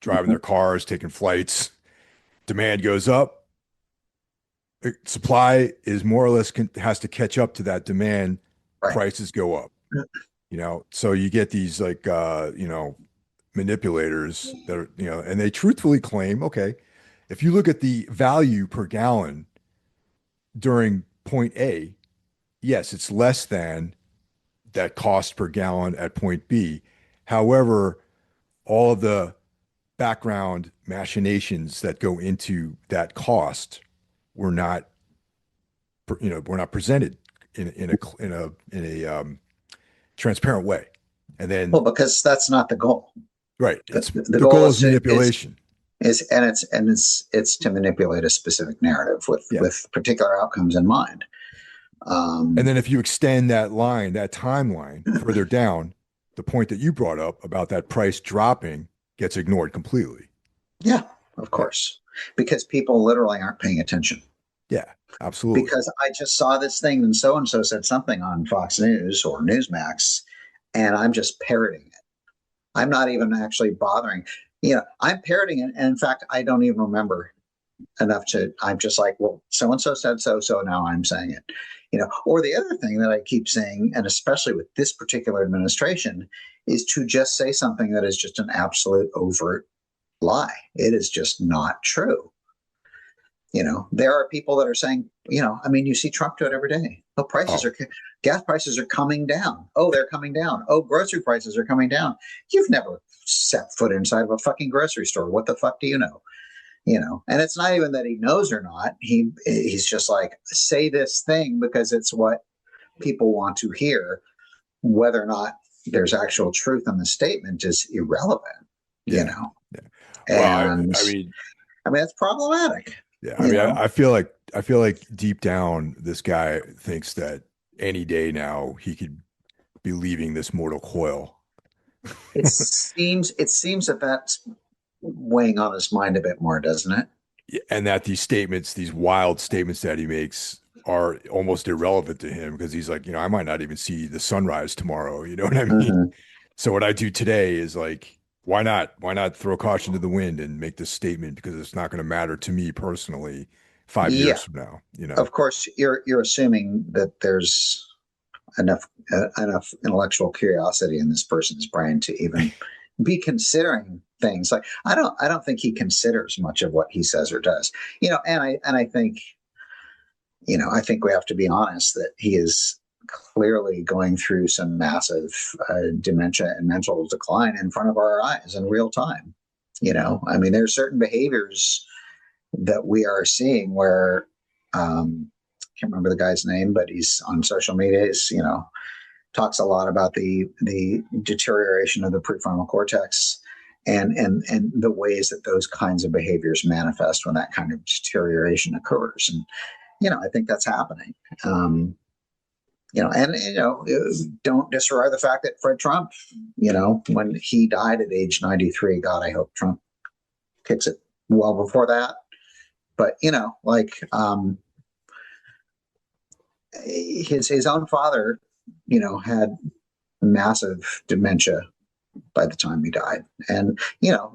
driving
Mm-hmm.
their cars, taking flights, demand goes up, supply is more or less has to catch up to that demand,
Right.
prices go up. So you get these like manipulators that are, and they truthfully claim, okay, if you look at the value per gallon during point A, yes, it's less than that cost per gallon at point B. However, all of the background machinations that go into that cost were not, were not presented in a transparent way. And then,
Well, because that's not the goal.
right,
The,
it's
the
the
goal
goal
is
is
to
manipulation.
it's to manipulate a specific narrative with
Yeah.
with particular outcomes in mind.
And
Um,
then if you extend that line, that timeline further down, the point that you brought up about that price dropping gets ignored completely.
yeah, of
Yeah.
course, because people literally aren't paying attention.
Yeah, absolutely.
Because I just saw this thing and so said something on Fox News or Newsmax, and I'm just parroting it. I'm not even actually bothering. I'm parroting it, and in fact, I don't even remember enough to. I'm just like, well, so and so said so, so now I'm saying it. Or the other thing that I keep saying, and especially with this particular administration, is to just say something that is just an absolute overt lie. It is just not true. There are people that are saying, I mean, you see Trump do it every day. Oh,
Oh,
gas prices are coming down. Oh, they're coming down. Oh, grocery prices are coming down. You've never set foot inside of a fucking grocery store. What the fuck do you know? And it's not even that he knows or not. He's just like, say this thing because it's what people want to hear, whether or not there's actual truth in the statement is irrelevant, you
Yeah.
know.
Yeah. Well,
And
I mean,
I mean, it's problematic,
yeah, I
you
mean,
know.
I feel like deep down, this guy thinks that any day now he could be leaving this mortal coil.
It seems that that's weighing on his mind a bit more, doesn't it?
And that these statements, these wild statements that he makes are almost irrelevant to him because he's like, I might not even see the sunrise tomorrow. You know what I mean?
Hmm.
So what I do today is like, why not? Why not throw caution to the wind and make this statement because it's not going to matter to me personally 5 years
Yeah,
from now, you know?
of course, you're assuming that there's enough intellectual curiosity in this person's brain to even be considering things. Like I don't think he considers much of what he says or does. And I think I think we have to be honest that he is clearly going through some massive dementia and mental decline in front of our eyes in real time. I mean, there's certain behaviors that we are seeing where I can't remember the guy's name, but he's on social media. He's, talks a lot about the deterioration of the prefrontal cortex and the ways that those kinds of behaviors manifest when that kind of deterioration occurs. And I think that's happening. And don't disregard the fact that Fred Trump, when he died at age 93, God, I hope Trump kicks it well before that. But his own father, had massive dementia by the time he died, and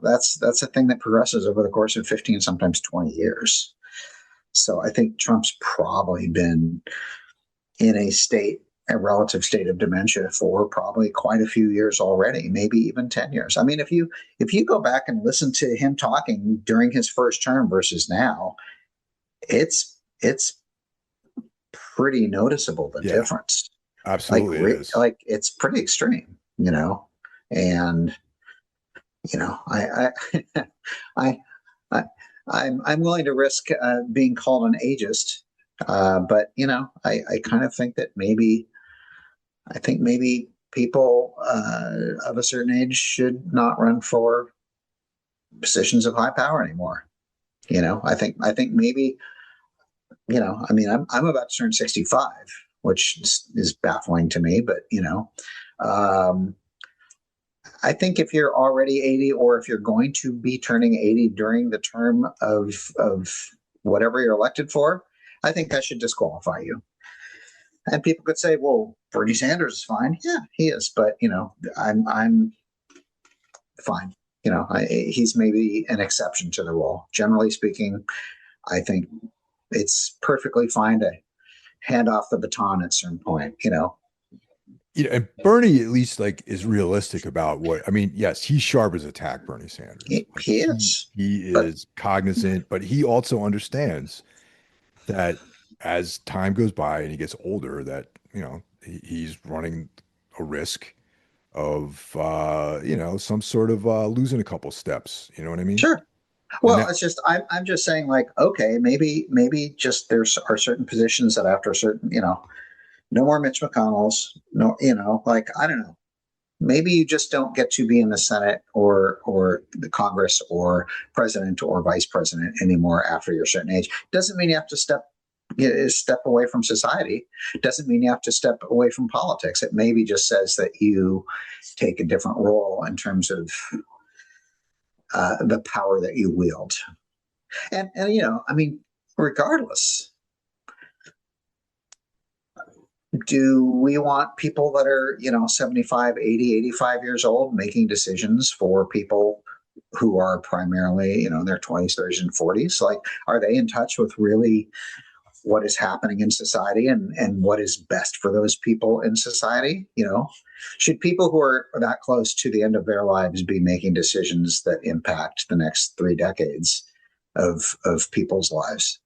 that's a thing that progresses over the course of 15, sometimes 20 years. So I think Trump's probably been in a relative state of dementia for probably quite a few years already, maybe even 10 years. I mean, if you go back and listen to him talking during his first term versus now, it's pretty noticeable, the
Yeah,
difference.
absolutely it is.
Like it's pretty extreme, and I I I I'm willing to risk being called an ageist, but I kind of think that maybe people of a certain age should not run for positions of high power anymore. I think maybe I mean, I'm about to turn 65, which is baffling to me, but um, I think if you're already 80, or if you're going to be turning 80 during the term of whatever you're elected for, I think that should disqualify you. And people could say, well, Bernie Sanders is fine. Yeah, he is, but I'm fine. He's maybe an exception to the rule. Generally speaking, I think it's perfectly fine to hand off the baton at a certain point.
And Bernie at least like is realistic about what I mean. Yes, he's sharp as a tack, Bernie Sanders. Like
He is,
he
but
is cognizant, but he also understands that as time goes by and he gets older, that he's running a risk of some sort of losing a couple steps. You know what I mean?
sure.
And
Well,
that
it's just I'm just saying, like, okay, maybe just there's are certain positions that after a certain no more Mitch McConnell's, no, like, I don't know. Maybe you just don't get to be in the Senate or the Congress or president or vice president anymore after you're a certain age. Doesn't mean you have to step away from society. Doesn't mean you have to step away from politics. It maybe just says that you take a different role in terms of the power that you wield. And I mean, regardless, do we want people that are 75, 80, 85 years old making decisions for people who are primarily in their 20s, 30s, and 40s? Like, are they in touch with really what is happening in society and what is best for those people in society? Should people who are that close to the end of their lives be making decisions that impact the next 3 decades of people's lives?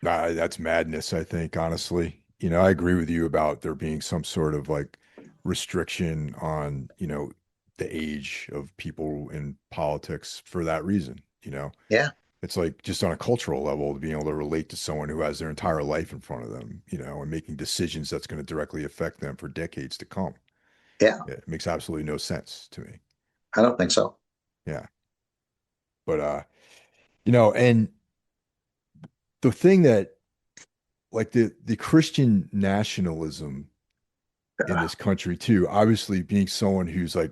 that's madness, I think, honestly. I agree with you about there being some sort of like restriction on, the age of people in politics for that reason.
Yeah,
It's like just on a cultural level to being able to relate to someone who has their entire life in front of them, and making decisions that's going to directly affect them for decades to come.
Yeah,
It makes absolutely no sense to me.
I don't think so.
Yeah. But and the thing that like the Christian nationalism in
Yeah.
this country too, obviously being someone who's like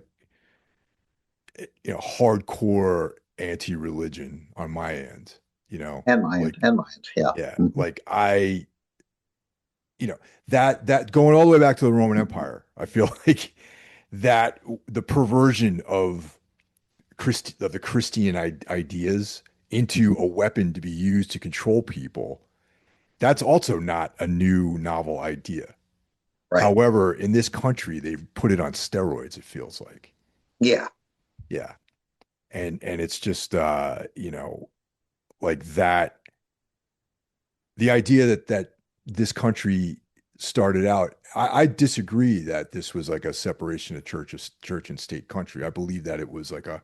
hardcore anti-religion on my end,
And my end,
like
and my end. Yeah.
yeah,
Mhm.
like I you know that going all the way back to the Roman Empire, I feel like that the perversion of the Christian ideas into
Mhm.
a weapon to be used to control people, that's also not a new novel idea.
Right.
However, in this country, they've put it on steroids, it feels like.
Yeah.
Yeah. And it's just like that the idea that this country started out, I disagree that this was like a separation of church and state country. I believe that it was like a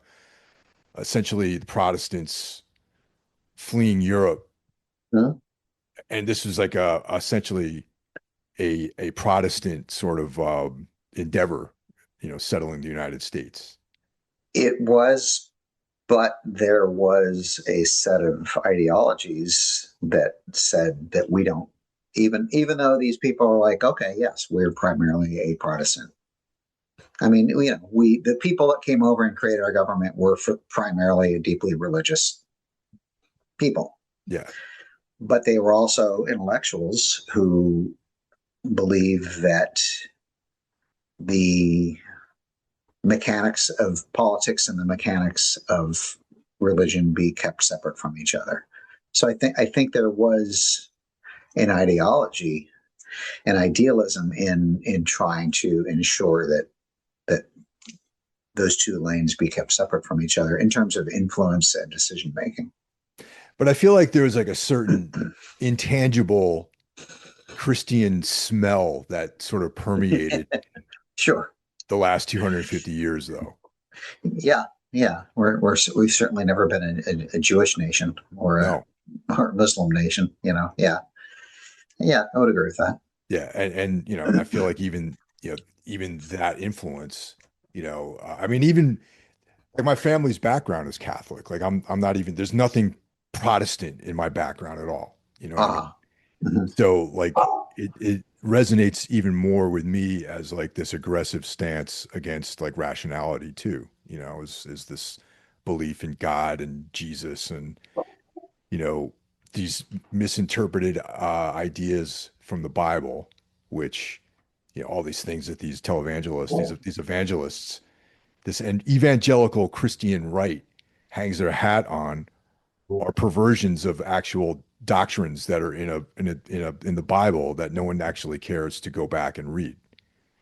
essentially the Protestants fleeing Europe,
Mhm.
and this was like a essentially a Protestant sort of endeavor, settling the United States.
It was, but there was a set of ideologies that said that we don't, even though these people are like, okay, yes, we're primarily a Protestant. I mean, we the people that came over and created our government were primarily deeply religious people,
Yeah,
but they were also intellectuals who believe that the mechanics of politics and the mechanics of religion be kept separate from each other. So I think there was an ideology, an idealism in trying to ensure that those two lanes be kept separate from each other in terms of influence and decision making.
but I feel like there was like a certain intangible Christian smell that sort of permeated
Sure.
the last 250 years, though.
Yeah. Yeah. We've certainly never been a Jewish nation
No,
or a Muslim nation. Yeah. Yeah. I would agree with that.
yeah, and and I feel like even that influence, I mean, even like my family's background is Catholic. Like I'm not even there's nothing Protestant in my background at all. You know what I mean?
Ah. Mhm.
So like it resonates even more with me as like this aggressive stance against like rationality too, is this belief in God and Jesus and you know these misinterpreted ideas from the Bible, which all these things that these televangelists, these evangelists, this and evangelical Christian right hangs their hat on are perversions of actual doctrines that are in the Bible that no one actually cares to go back and read,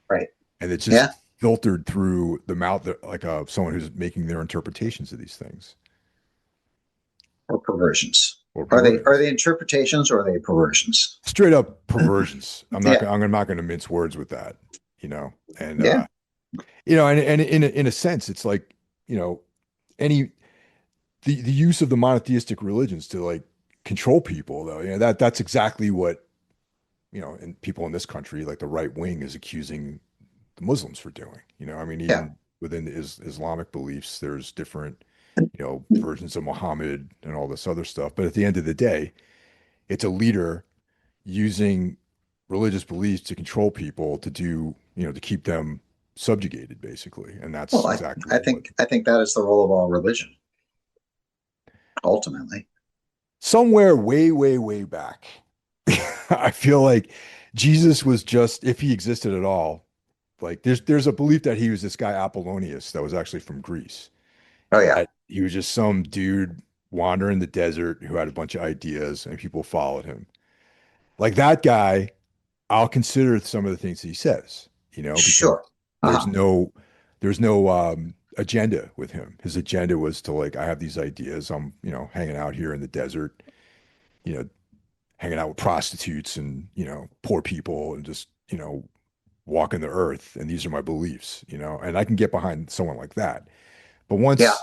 Right.
and it's just
Yeah.
filtered through the mouth like someone who's making their interpretations of these things
Or perversions.
or
Are they
perversions,
interpretations or are they perversions?
straight up perversions.
Yeah.
I'm not going to mince words with that, and
Yeah.
and in a sense, it's like any the use of the monotheistic religions to like control people though that's exactly what and people in this country like the right wing is accusing the Muslims for doing. I mean,
Yeah.
even within the Islamic beliefs there's different versions of Muhammad and all this other stuff, but at the end of the day it's a leader using religious beliefs to control people to do to keep them subjugated basically, and that's
Well, I,
exactly
I
what
think I think that is the role of all religion, ultimately.
somewhere way, way, way back. I feel like Jesus was just, if he existed at all, like there's a belief that he was this guy Apollonius that was actually from Greece.
Oh yeah.
That he was just some dude wandering the desert who had a bunch of ideas and people followed him. Like that guy, I'll consider some of the things he says, because
Sure.
there's
Uh-huh.
no there's no agenda with him. His agenda was to like, I have these ideas. I'm, hanging out here in the desert, you know, hanging out with prostitutes and poor people and just walking the earth, and these are my beliefs, and I can get behind someone like that. But
Yeah.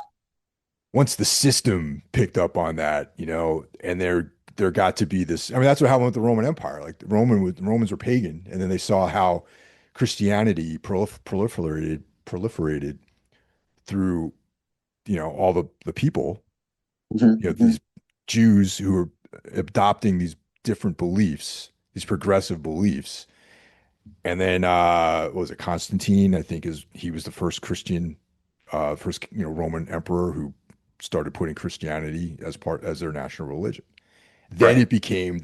once the system picked up on that, and there got to be this, I mean, that's what happened with the Roman Empire. Like the Romans were pagan, and then they saw how Christianity proliferated through, all the people,
Mhm.
these Jews who were adopting these different beliefs, these progressive beliefs. And then what was it, Constantine, I think he was the first Christian, first, Roman emperor who started putting Christianity as their national religion. Then
Right.
it became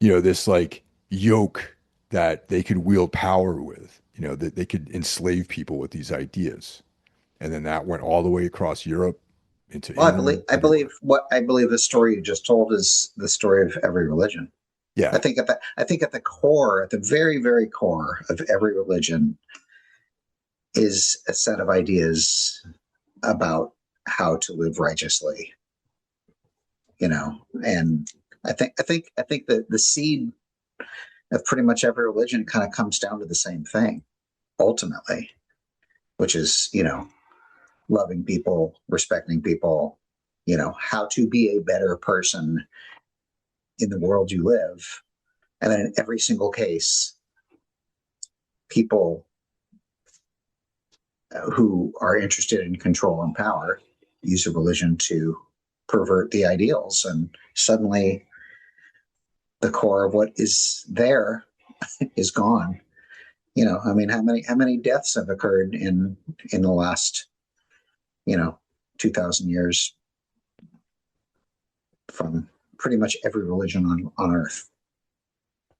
this like yoke that they could wield power with, that they could enslave people with these ideas. And then that went all the way across Europe into
Well,
England,
I believe
everywhere.
the story you just told is the story of every religion.
Yeah.
I think at the core, at the very, very core of every religion is a set of ideas about how to live righteously, and I think that the seed of pretty much every religion kind of comes down to the same thing ultimately, which is, loving people, respecting people, how to be a better person in the world you live. And then in every single case, people who are interested in control and power use a religion to pervert the ideals. And suddenly the core of what is there is gone. I mean, how many deaths have occurred in the last, you know, 2,000 years from pretty much every religion on earth?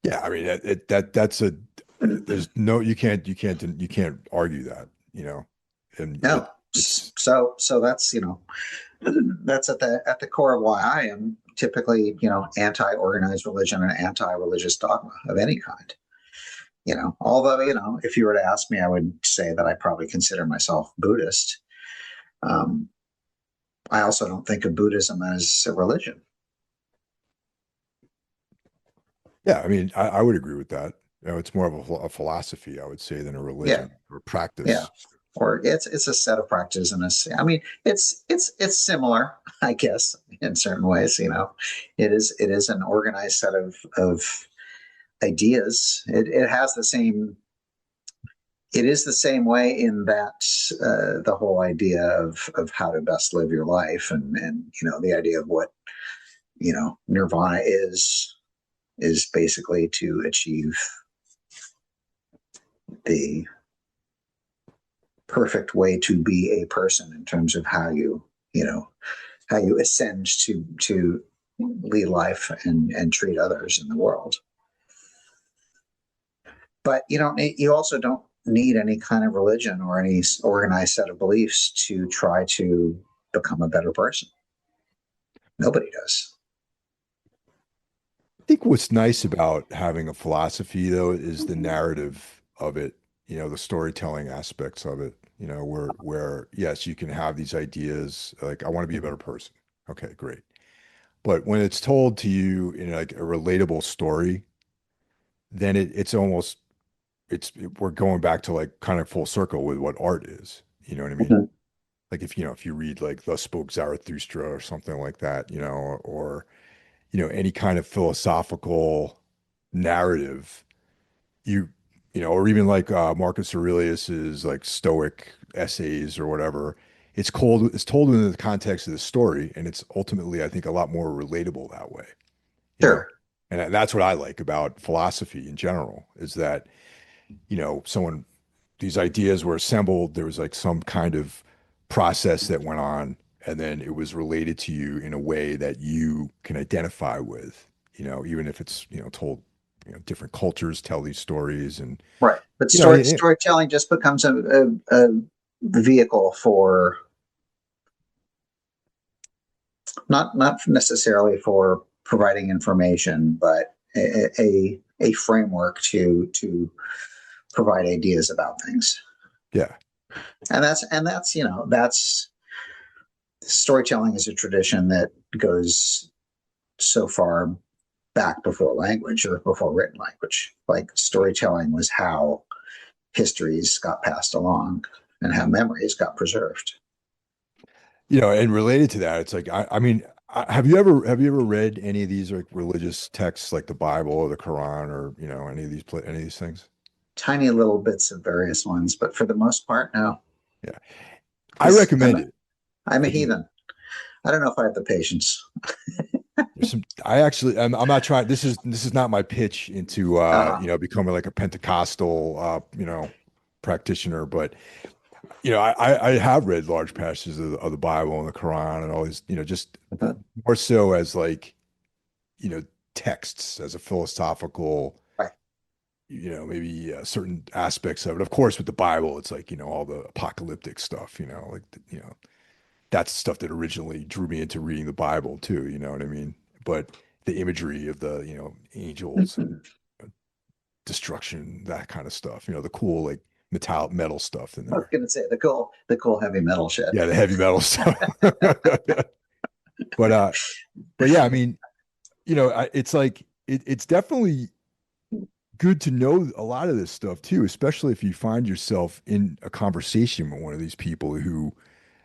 Yeah. I mean, that's there's no, you can't argue that, and
No.
it's,
So that's, that's at the core of why I am typically, anti-organized religion and anti-religious dogma of any kind. Although, if you were to ask me, I would say that I probably consider myself Buddhist. Um, I also don't think of Buddhism as a religion.
yeah, I mean, I would agree with that. It's more of a philosophy, I would say, than a
Yeah,
religion or
yeah.
practice.
Or it's a set of practices, and I mean, it's similar, I guess, in certain ways. It is an organized set of ideas. It has the same. It is the same way in that the whole idea of how to best live your life, and the idea of what nirvana is basically to achieve the perfect way to be a person in terms of you know how you ascend to lead life and treat others in the world. But you also don't need any kind of religion or any organized set of beliefs to try to become a better person. Nobody does.
I think what's nice about having a philosophy, though, is the narrative of it, the storytelling aspects of it, where yes, you can have these ideas like I want to be a better person. Okay, great. But when it's told to you in like a relatable story, then it's almost we're going back to like kind of full circle with what art is. You know what I mean?
Mhm.
Like if you read like Thus Spoke Zarathustra or something like that, or any kind of philosophical narrative, you or even like Marcus Aurelius's like Stoic essays or whatever. It's told in the context of the story, and it's ultimately, I think, a lot more relatable that way. you know
Sure.
and that's what I like about philosophy in general, is that someone these ideas were assembled, there was like some kind of process that went on, and then it was related to you in a way that you can identify with, even if it's told, different cultures tell these stories, and
Right. But
yeah,
storytelling just becomes a vehicle for not necessarily for providing information, but a framework to provide ideas about things.
yeah.
And that's that's storytelling is a tradition that goes so far back before language or before written language. Like storytelling was how histories got passed along and how memories got preserved.
And related to that, it's like I mean, have you ever read any of these like religious texts like the Bible or the Quran, or any of these things?
tiny little bits of various ones, but for the most part, no.
Yeah. I
Because
recommend it.
I'm a
I do.
heathen. I don't know if I have the patience.
There's some, I actually, I'm not trying, this is not my pitch into,
Uh,
becoming like a Pentecostal, practitioner, but, I have read large passages of the Bible and the Quran and all these, just more so as like, you know, texts as a philosophical,
right.
maybe certain aspects of it. Of course, with the Bible, it's like, all the apocalyptic stuff, like, that's the stuff that originally drew me into reading the Bible too, you know what I mean? But the imagery of the, angels and destruction, that kind of stuff, the cool, like metal stuff in
I was
there.
going to say the cool heavy metal shit.
Yeah, the heavy metal stuff. But, but yeah, I mean, it's like, it's definitely good to know a lot of this stuff too, especially if you find yourself in a conversation with one of these people who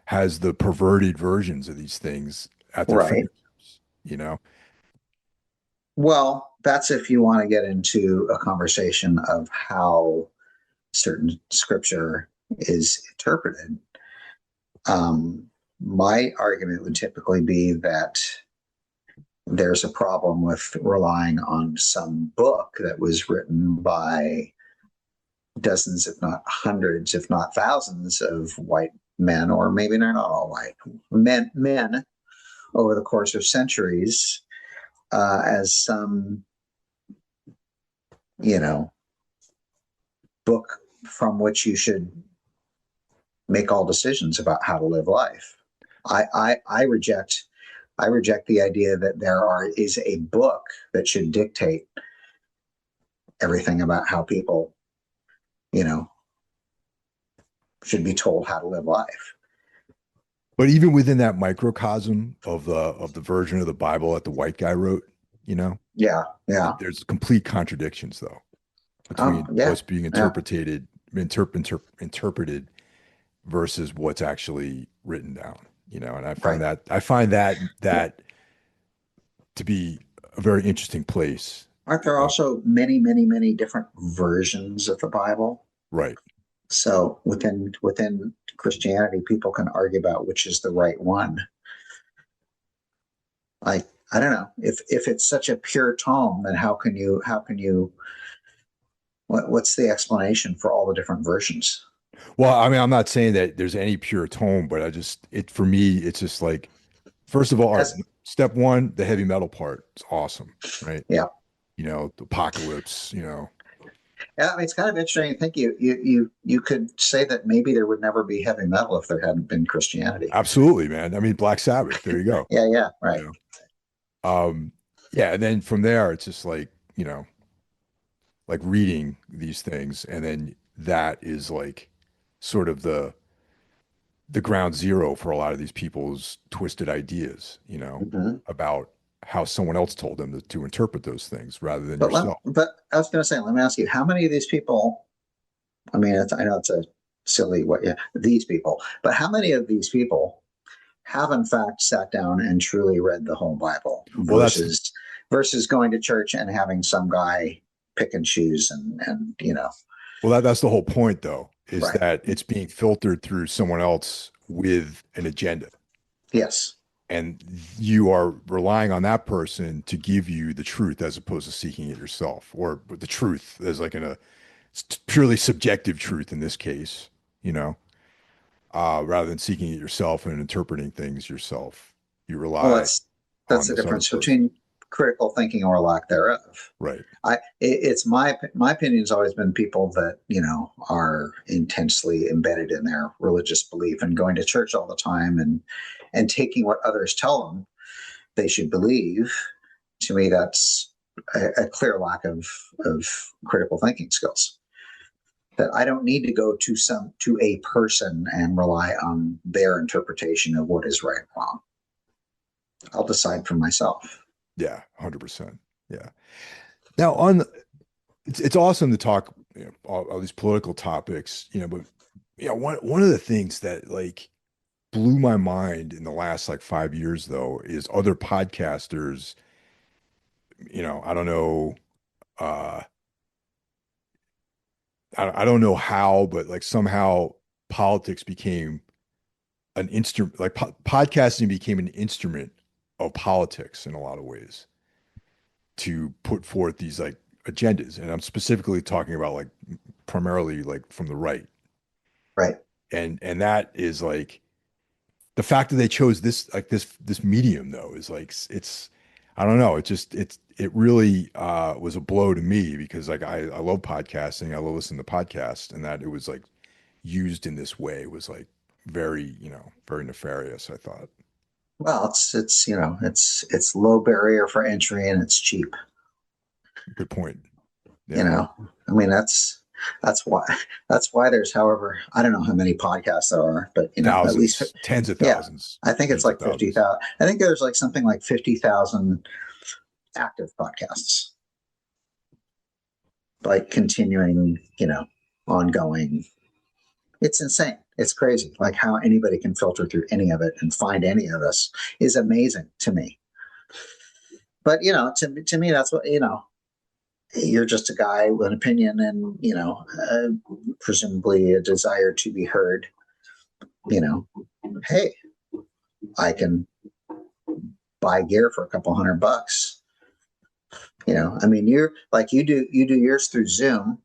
has the perverted versions of these things at their
Right.
fingertips, you know?
Well, that's if you want to get into a conversation of how certain scripture is interpreted. My argument would typically be that there's a problem with relying on some book that was written by dozens, if not hundreds, if not thousands of white men, or maybe they're not all white men over the course of centuries, as some, you know, book from which you should make all decisions about how to live life. I reject the idea that is a book that should dictate everything about how people, you know, should be told how to live life.
But even within that microcosm of the version of the Bible that the white guy wrote, you know,
Yeah, yeah.
there's complete contradictions though
Oh,
between
yeah,
what's being
yeah.
interpreted versus what's actually written down, and
Right.
I find that to be a very interesting place.
Aren't there also many, many, many different versions of the Bible?
Right.
So within Christianity, people can argue about which is the right one. Like, I don't know, if it's such a pure tome, then how can you what's the explanation for all the different versions?
Well, I mean, I'm not saying that there's any pure tone, but for me, it's just like, first of all, all right,
Because
step one, the heavy metal part is awesome, right?
yeah,
The apocalypse,
yeah. I mean, it's kind of interesting. I think you could say that maybe there would never be heavy metal if there hadn't been Christianity.
absolutely, man. I mean, Black Sabbath, there you go,
Yeah, yeah,
you
right.
know. Yeah, and then from there, it's just like, like reading these things, and then that is like sort of the ground zero for a lot of these people's twisted ideas,
Mhm.
about how someone else told them to interpret those things rather than yourself.
But I was going to say, let me ask you, how many of these people? I mean, I know it's a silly what, yeah, these people, but how many of these people have in fact sat down and truly read the whole Bible
Well, that's
versus going to church and having some guy pick and choose and
that's the whole point, though, is
right.
that it's being filtered through someone else with an agenda.
Yes.
And you are relying on that person to give you the truth as opposed to seeking it yourself, or the truth as like purely subjective truth in this case, rather than seeking it yourself and interpreting things yourself. You
Well,
rely
that's
on
the
this other
difference
person.
between critical thinking or lack thereof.
Right.
It's my opinion has always been people that are intensely embedded in their religious belief and going to church all the time and taking what others tell them they should believe. To me, that's a clear lack of critical thinking skills. That I don't need to go to a person and rely on their interpretation of what is right and wrong. I'll decide for myself.
Yeah. 100%. Yeah. Now, it's awesome to talk, all these political topics, but one of the things that like blew my mind in the last like 5 years though is other podcasters. I don't know, uh I don't know how, but like somehow politics became an instrument, like podcasting became an instrument of politics in a lot of ways to put forth these like agendas. And I'm specifically talking about like primarily like from the right.
Right.
And that is like the fact that they chose this medium though is like it's I don't know, it really was a blow to me because like I love podcasting, I love listening to podcasts, and that it was like used in this way was like very, very nefarious, I thought.
Well, it's low barrier for entry and it's cheap.
Good point.
You
Yeah.
know, I mean that's why that's why there's however I don't know how many podcasts there are, but at least
Thousands, tens of
yeah,
thousands,
I think it's
hundreds of
like
thousands.
50,000. I think there's like something like 50,000 active podcasts, like continuing, ongoing. It's insane. It's crazy. Like how anybody can filter through any of it and find any of us is amazing to me. But to me, that's what you're just a guy with an opinion and presumably a desire to be heard. Hey, I can buy gear for a couple $100. I mean, you do yours through Zoom.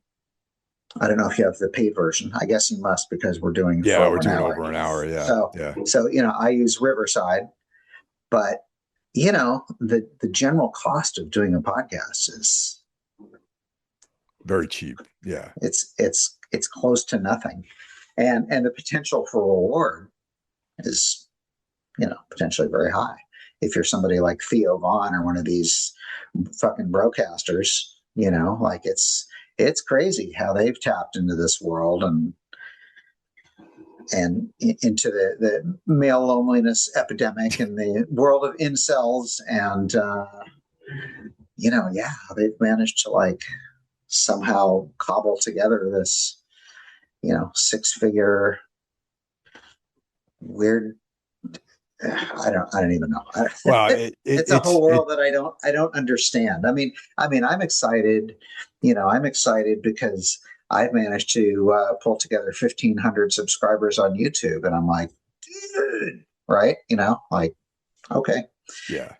I don't know if you have the paid version. I guess you must because we're doing it for
Yeah, we're
over an
doing
hour.
over an hour. Yeah.
So,
Yeah.
so I use Riverside, but the general cost of doing a podcast is
Very cheap. Yeah.
it's close to nothing, and the potential for reward is potentially very high. If you're somebody like Theo Vaughn or one of these fucking broadcasters, like it's crazy how they've tapped into this world and into the male loneliness epidemic and the world of incels and yeah, they've managed to like somehow cobble together this six-figure weird. I don't even know.
Well,
It's a whole world that I don't understand. I'm excited. I'm excited because I've managed to pull together 1,500 subscribers on YouTube, and I'm like, dude, right? Like, okay,
yeah.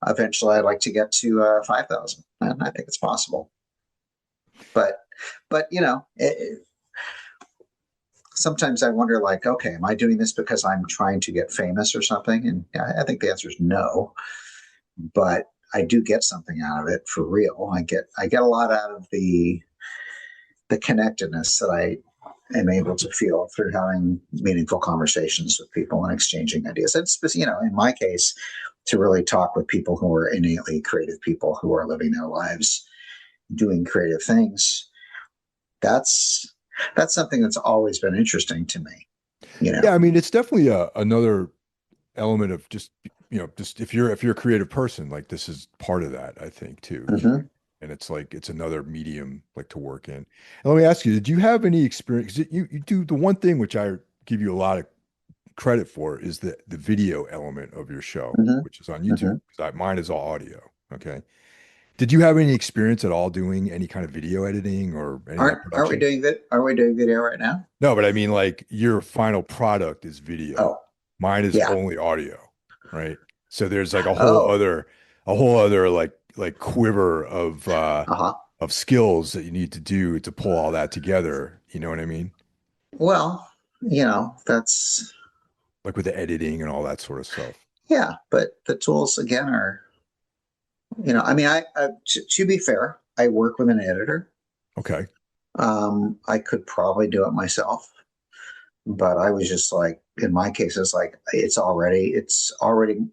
eventually I'd like to get to 5,000, and I think it's possible. But sometimes I wonder, like, okay, am I doing this because I'm trying to get famous or something? And I think the answer is no. But I do get something out of it for real. I get a lot out of the connectedness that I am able to feel through having meaningful conversations with people and exchanging ideas. It's in my case, to really talk with people who are innately creative people who are living their lives doing creative things. That's something that's always been interesting to me.
Yeah, I mean, it's definitely another element of just if you're a creative person, like this is part of that, I think too.
Mm-hmm.
And it's like it's another medium like to work in. And let me ask you, did you have any experience? You do the one thing which I give you a lot of credit for is the video element of your show,
Mm-hmm.
which is on YouTube.
Mm-hmm.
'Cause mine is all audio. Okay. Did you have any experience at all doing any kind of video editing or any of that
Aren't we
production?
doing good? Are we doing video right now?
No, but I mean, like your final product is video.
Oh,
Mine is
yeah.
only audio, right? So there's like
Oh,
a whole other like quiver
uh-huh.
of skills that you need to do to pull all that together. You know what I mean?
Well, that's
Like with the editing and all that sort of stuff.
yeah. But the tools again are, to be fair, I work with an editor.
Okay.
I could probably do it myself, but I was just like, in my case, it's like it's already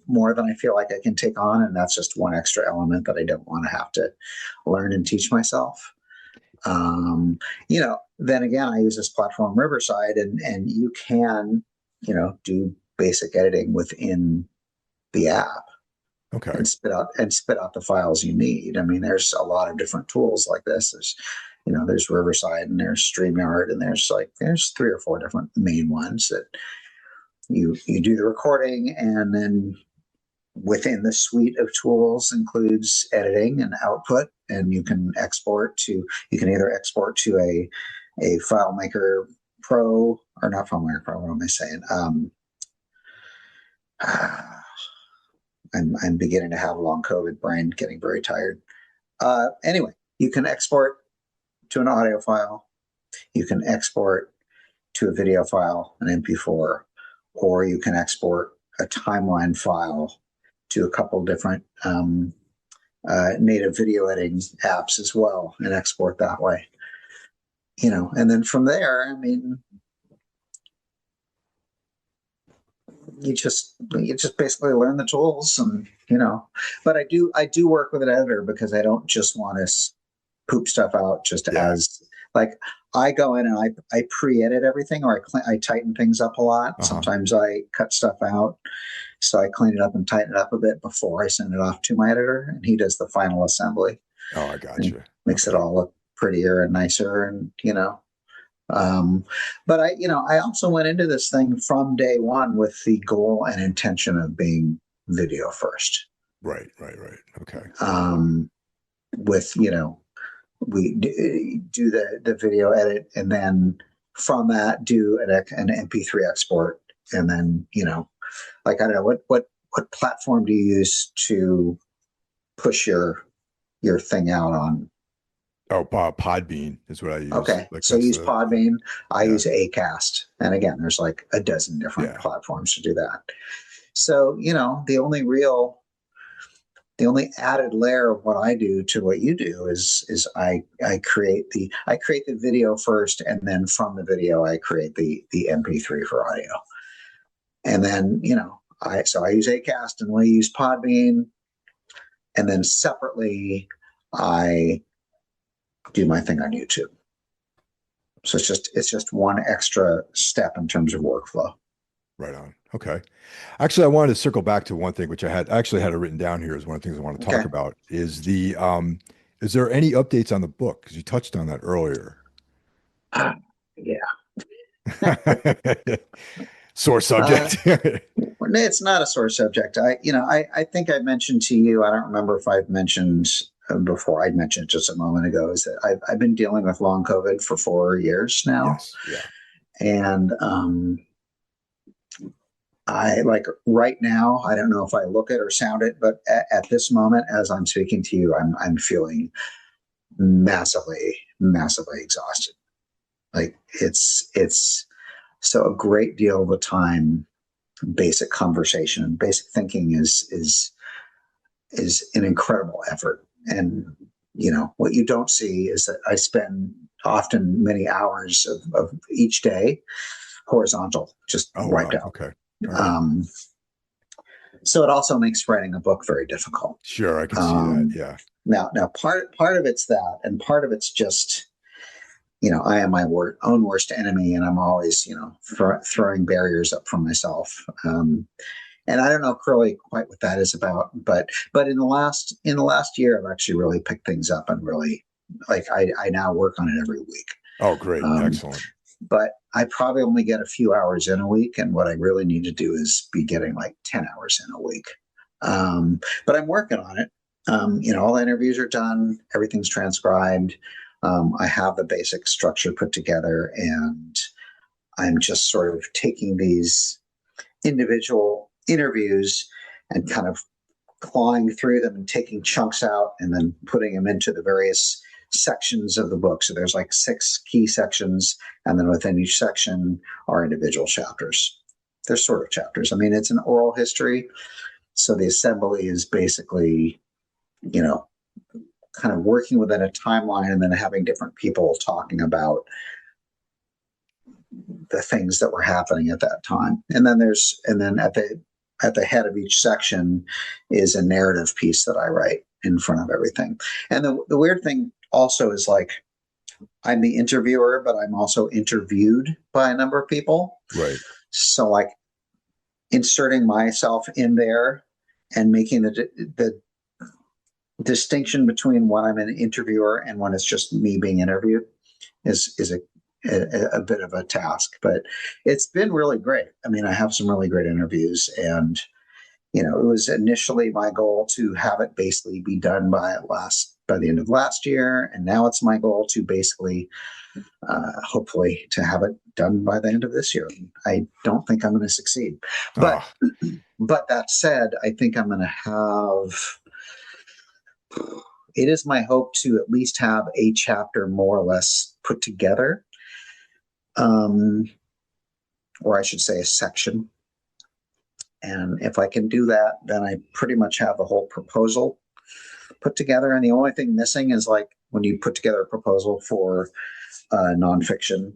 more than I feel like I can take on, and that's just one extra element that I don't want to have to learn and teach myself. Then again, I use this platform Riverside, and you can, do basic editing within the app
Okay.
and spit out the files you need. I mean, there's a lot of different tools like this. There's Riverside and there's StreamYard and there's 3 or 4 different main ones that you do the recording, and then within the suite of tools includes editing and output, and you can either export to a a FileMaker Pro, or not FileMaker Pro, what am I saying? I'm beginning to have a long COVID brain, getting very tired. Anyway, you can export to an audio file. You can export to a video file, an MP4, or you can export a timeline file to a couple different native video editing apps as well and export that way. And then from there, I mean, you just basically learn the tools and, but I do work with an editor because I don't just want to poop stuff out just as like I go in and I pre-edit everything, or I tighten things up a lot. Sometimes I cut stuff out. So I clean it up and tighten it up a bit before I send it off to my editor, and he does the final assembly.
Oh, I got you.
Makes it all look prettier and nicer, and but I also went into this thing from day one with the goal and intention of being video first.
Right. Okay.
With we do the video edit, and then from that do an MP3 export, and then like I don't know what platform do you use to push your thing out on?
Oh, Podbean is what I use.
Okay, so you use Podbean. I use Acast, and again, there's like a dozen different platforms to do that. So the only added layer of what I do to what you do is I create the video first, and then from the video I create the MP3 for audio, and then I use Acast and we use Podbean, and then separately I do my thing on YouTube. So it's just one extra step in terms of workflow.
Right on. Okay. Actually, I wanted to circle back to one thing, which I actually had it written down here as one of the things I want to talk about is is there any updates on the book? Because you touched on that earlier.
Yeah.
Sore subject.
It's not a sore subject. I think I mentioned to you, I don't remember if I've mentioned before, I'd mentioned just a moment ago, is that I've been dealing with long COVID for 4 years now.
Yes. Yeah.
And I like right now, I don't know if I look it or sound it, but at this moment, as I'm speaking to you, I'm feeling massively exhausted. Like it's so a great deal of the time, basic conversation and basic thinking is an incredible effort. And what you don't see is that I spend often many hours of each day horizontal, just wiped out.
Okay. Right.
So it also makes writing a book very difficult.
Sure, I can see that. Yeah.
Now part of it's that, and part of it's just, I am my own worst enemy, and I'm always, throwing barriers up for myself. And I don't know really quite what that is about, but in the last year, I've actually really picked things up and really I now work on it every week.
Oh, great. Excellent.
But I probably only get a few hours in a week. And what I really need to do is be getting like 10 hours in a week. But I'm working on it. All the interviews are done. Everything's transcribed. I have the basic structure put together, and I'm just sort of taking these individual interviews and kind of clawing through them and taking chunks out and then putting them into the various sections of the book. So there's like 6 key sections, and then within each section are individual chapters. They're sort of chapters. I mean, it's an oral history. So the assembly is basically, kind of working within a timeline and then having different people talking about the things that were happening at that time. And then at the head of each section is a narrative piece that I write in front of everything. And the weird thing also is like, I'm the interviewer, but I'm also interviewed by a number of people.
Right.
So like inserting myself in there and making the distinction between when I'm an interviewer and when it's just me being interviewed is a bit of a task, but it's been really great. I mean, I have some really great interviews, and it was initially my goal to have it basically be done by last by the end of last year, and now it's my goal to basically, hopefully, to have it done by the end of this year. I don't think I'm going to succeed, but but that said, I think I'm going to have. It is my hope to at least have a chapter more or less put together, or I should say a section. And if I can do that, then I pretty much have the whole proposal put together. And the only thing missing is, like, when you put together a proposal for nonfiction,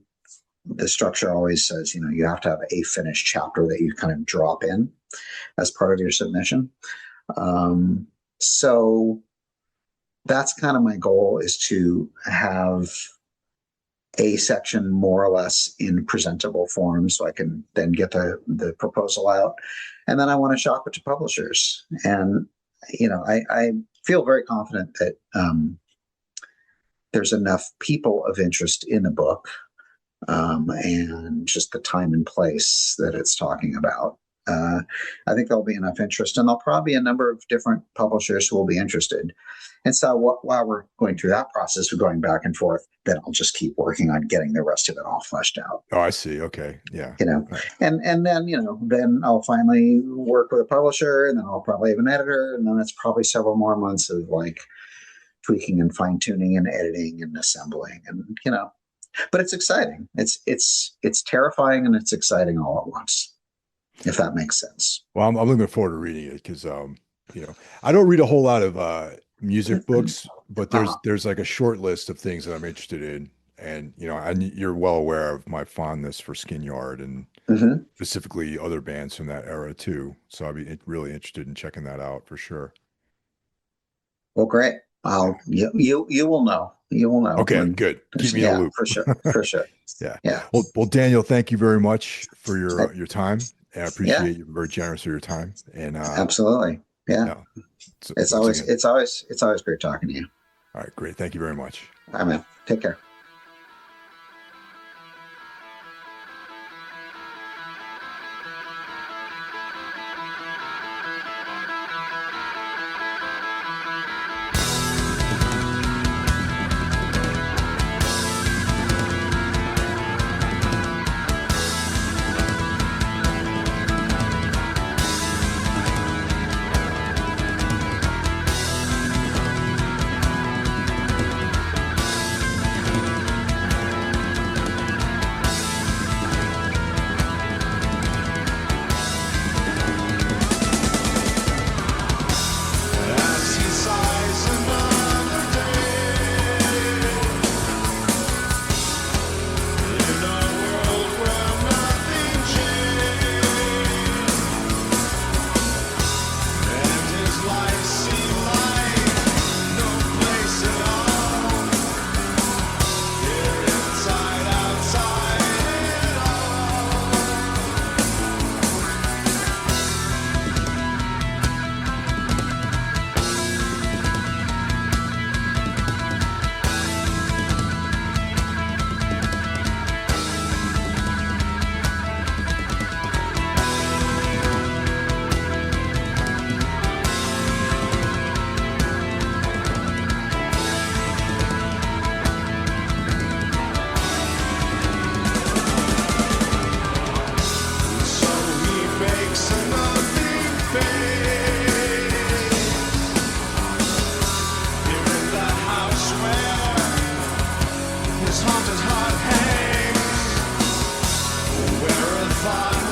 the structure always says, you have to have a finished chapter that you kind of drop in as part of your submission. So that's kind of my goal, is to have a section more or less in presentable form so I can then get the proposal out. And then I want to shop it to publishers. And, I feel very confident that there's enough people of interest in the book, and just the time and place that it's talking about. I think there'll be enough interest, and there'll probably be a number of different publishers who will be interested. And so while we're going through that process of going back and forth, then I'll just keep working on getting the rest of it all fleshed out.
Oh, I see. Okay. Yeah.
Right. And then, then I'll finally work with a publisher, and then I'll probably have an editor, and then it's probably several more months of like tweaking and fine tuning and editing and assembling, and, but it's exciting. It's terrifying and it's exciting all at once, if that makes sense.
Well, I'm looking forward to reading it because, I don't read a whole lot of music books, but there's like a short list of things that I'm interested in. And, you're well aware of my fondness for Skin Yard and specifically other bands from that era too. So I'd be really interested in checking that out for sure.
Well, great. You will know. You will know.
Okay, good. Keep me in the loop.
For sure.
Yeah. Well, Daniel, thank you very much for your time. I appreciate you. Very generous with your time. And
absolutely. Yeah. It's always great talking to you.
All right, great. Thank you very much.
All right, man. Take care.
Haunted heart hangs where a thought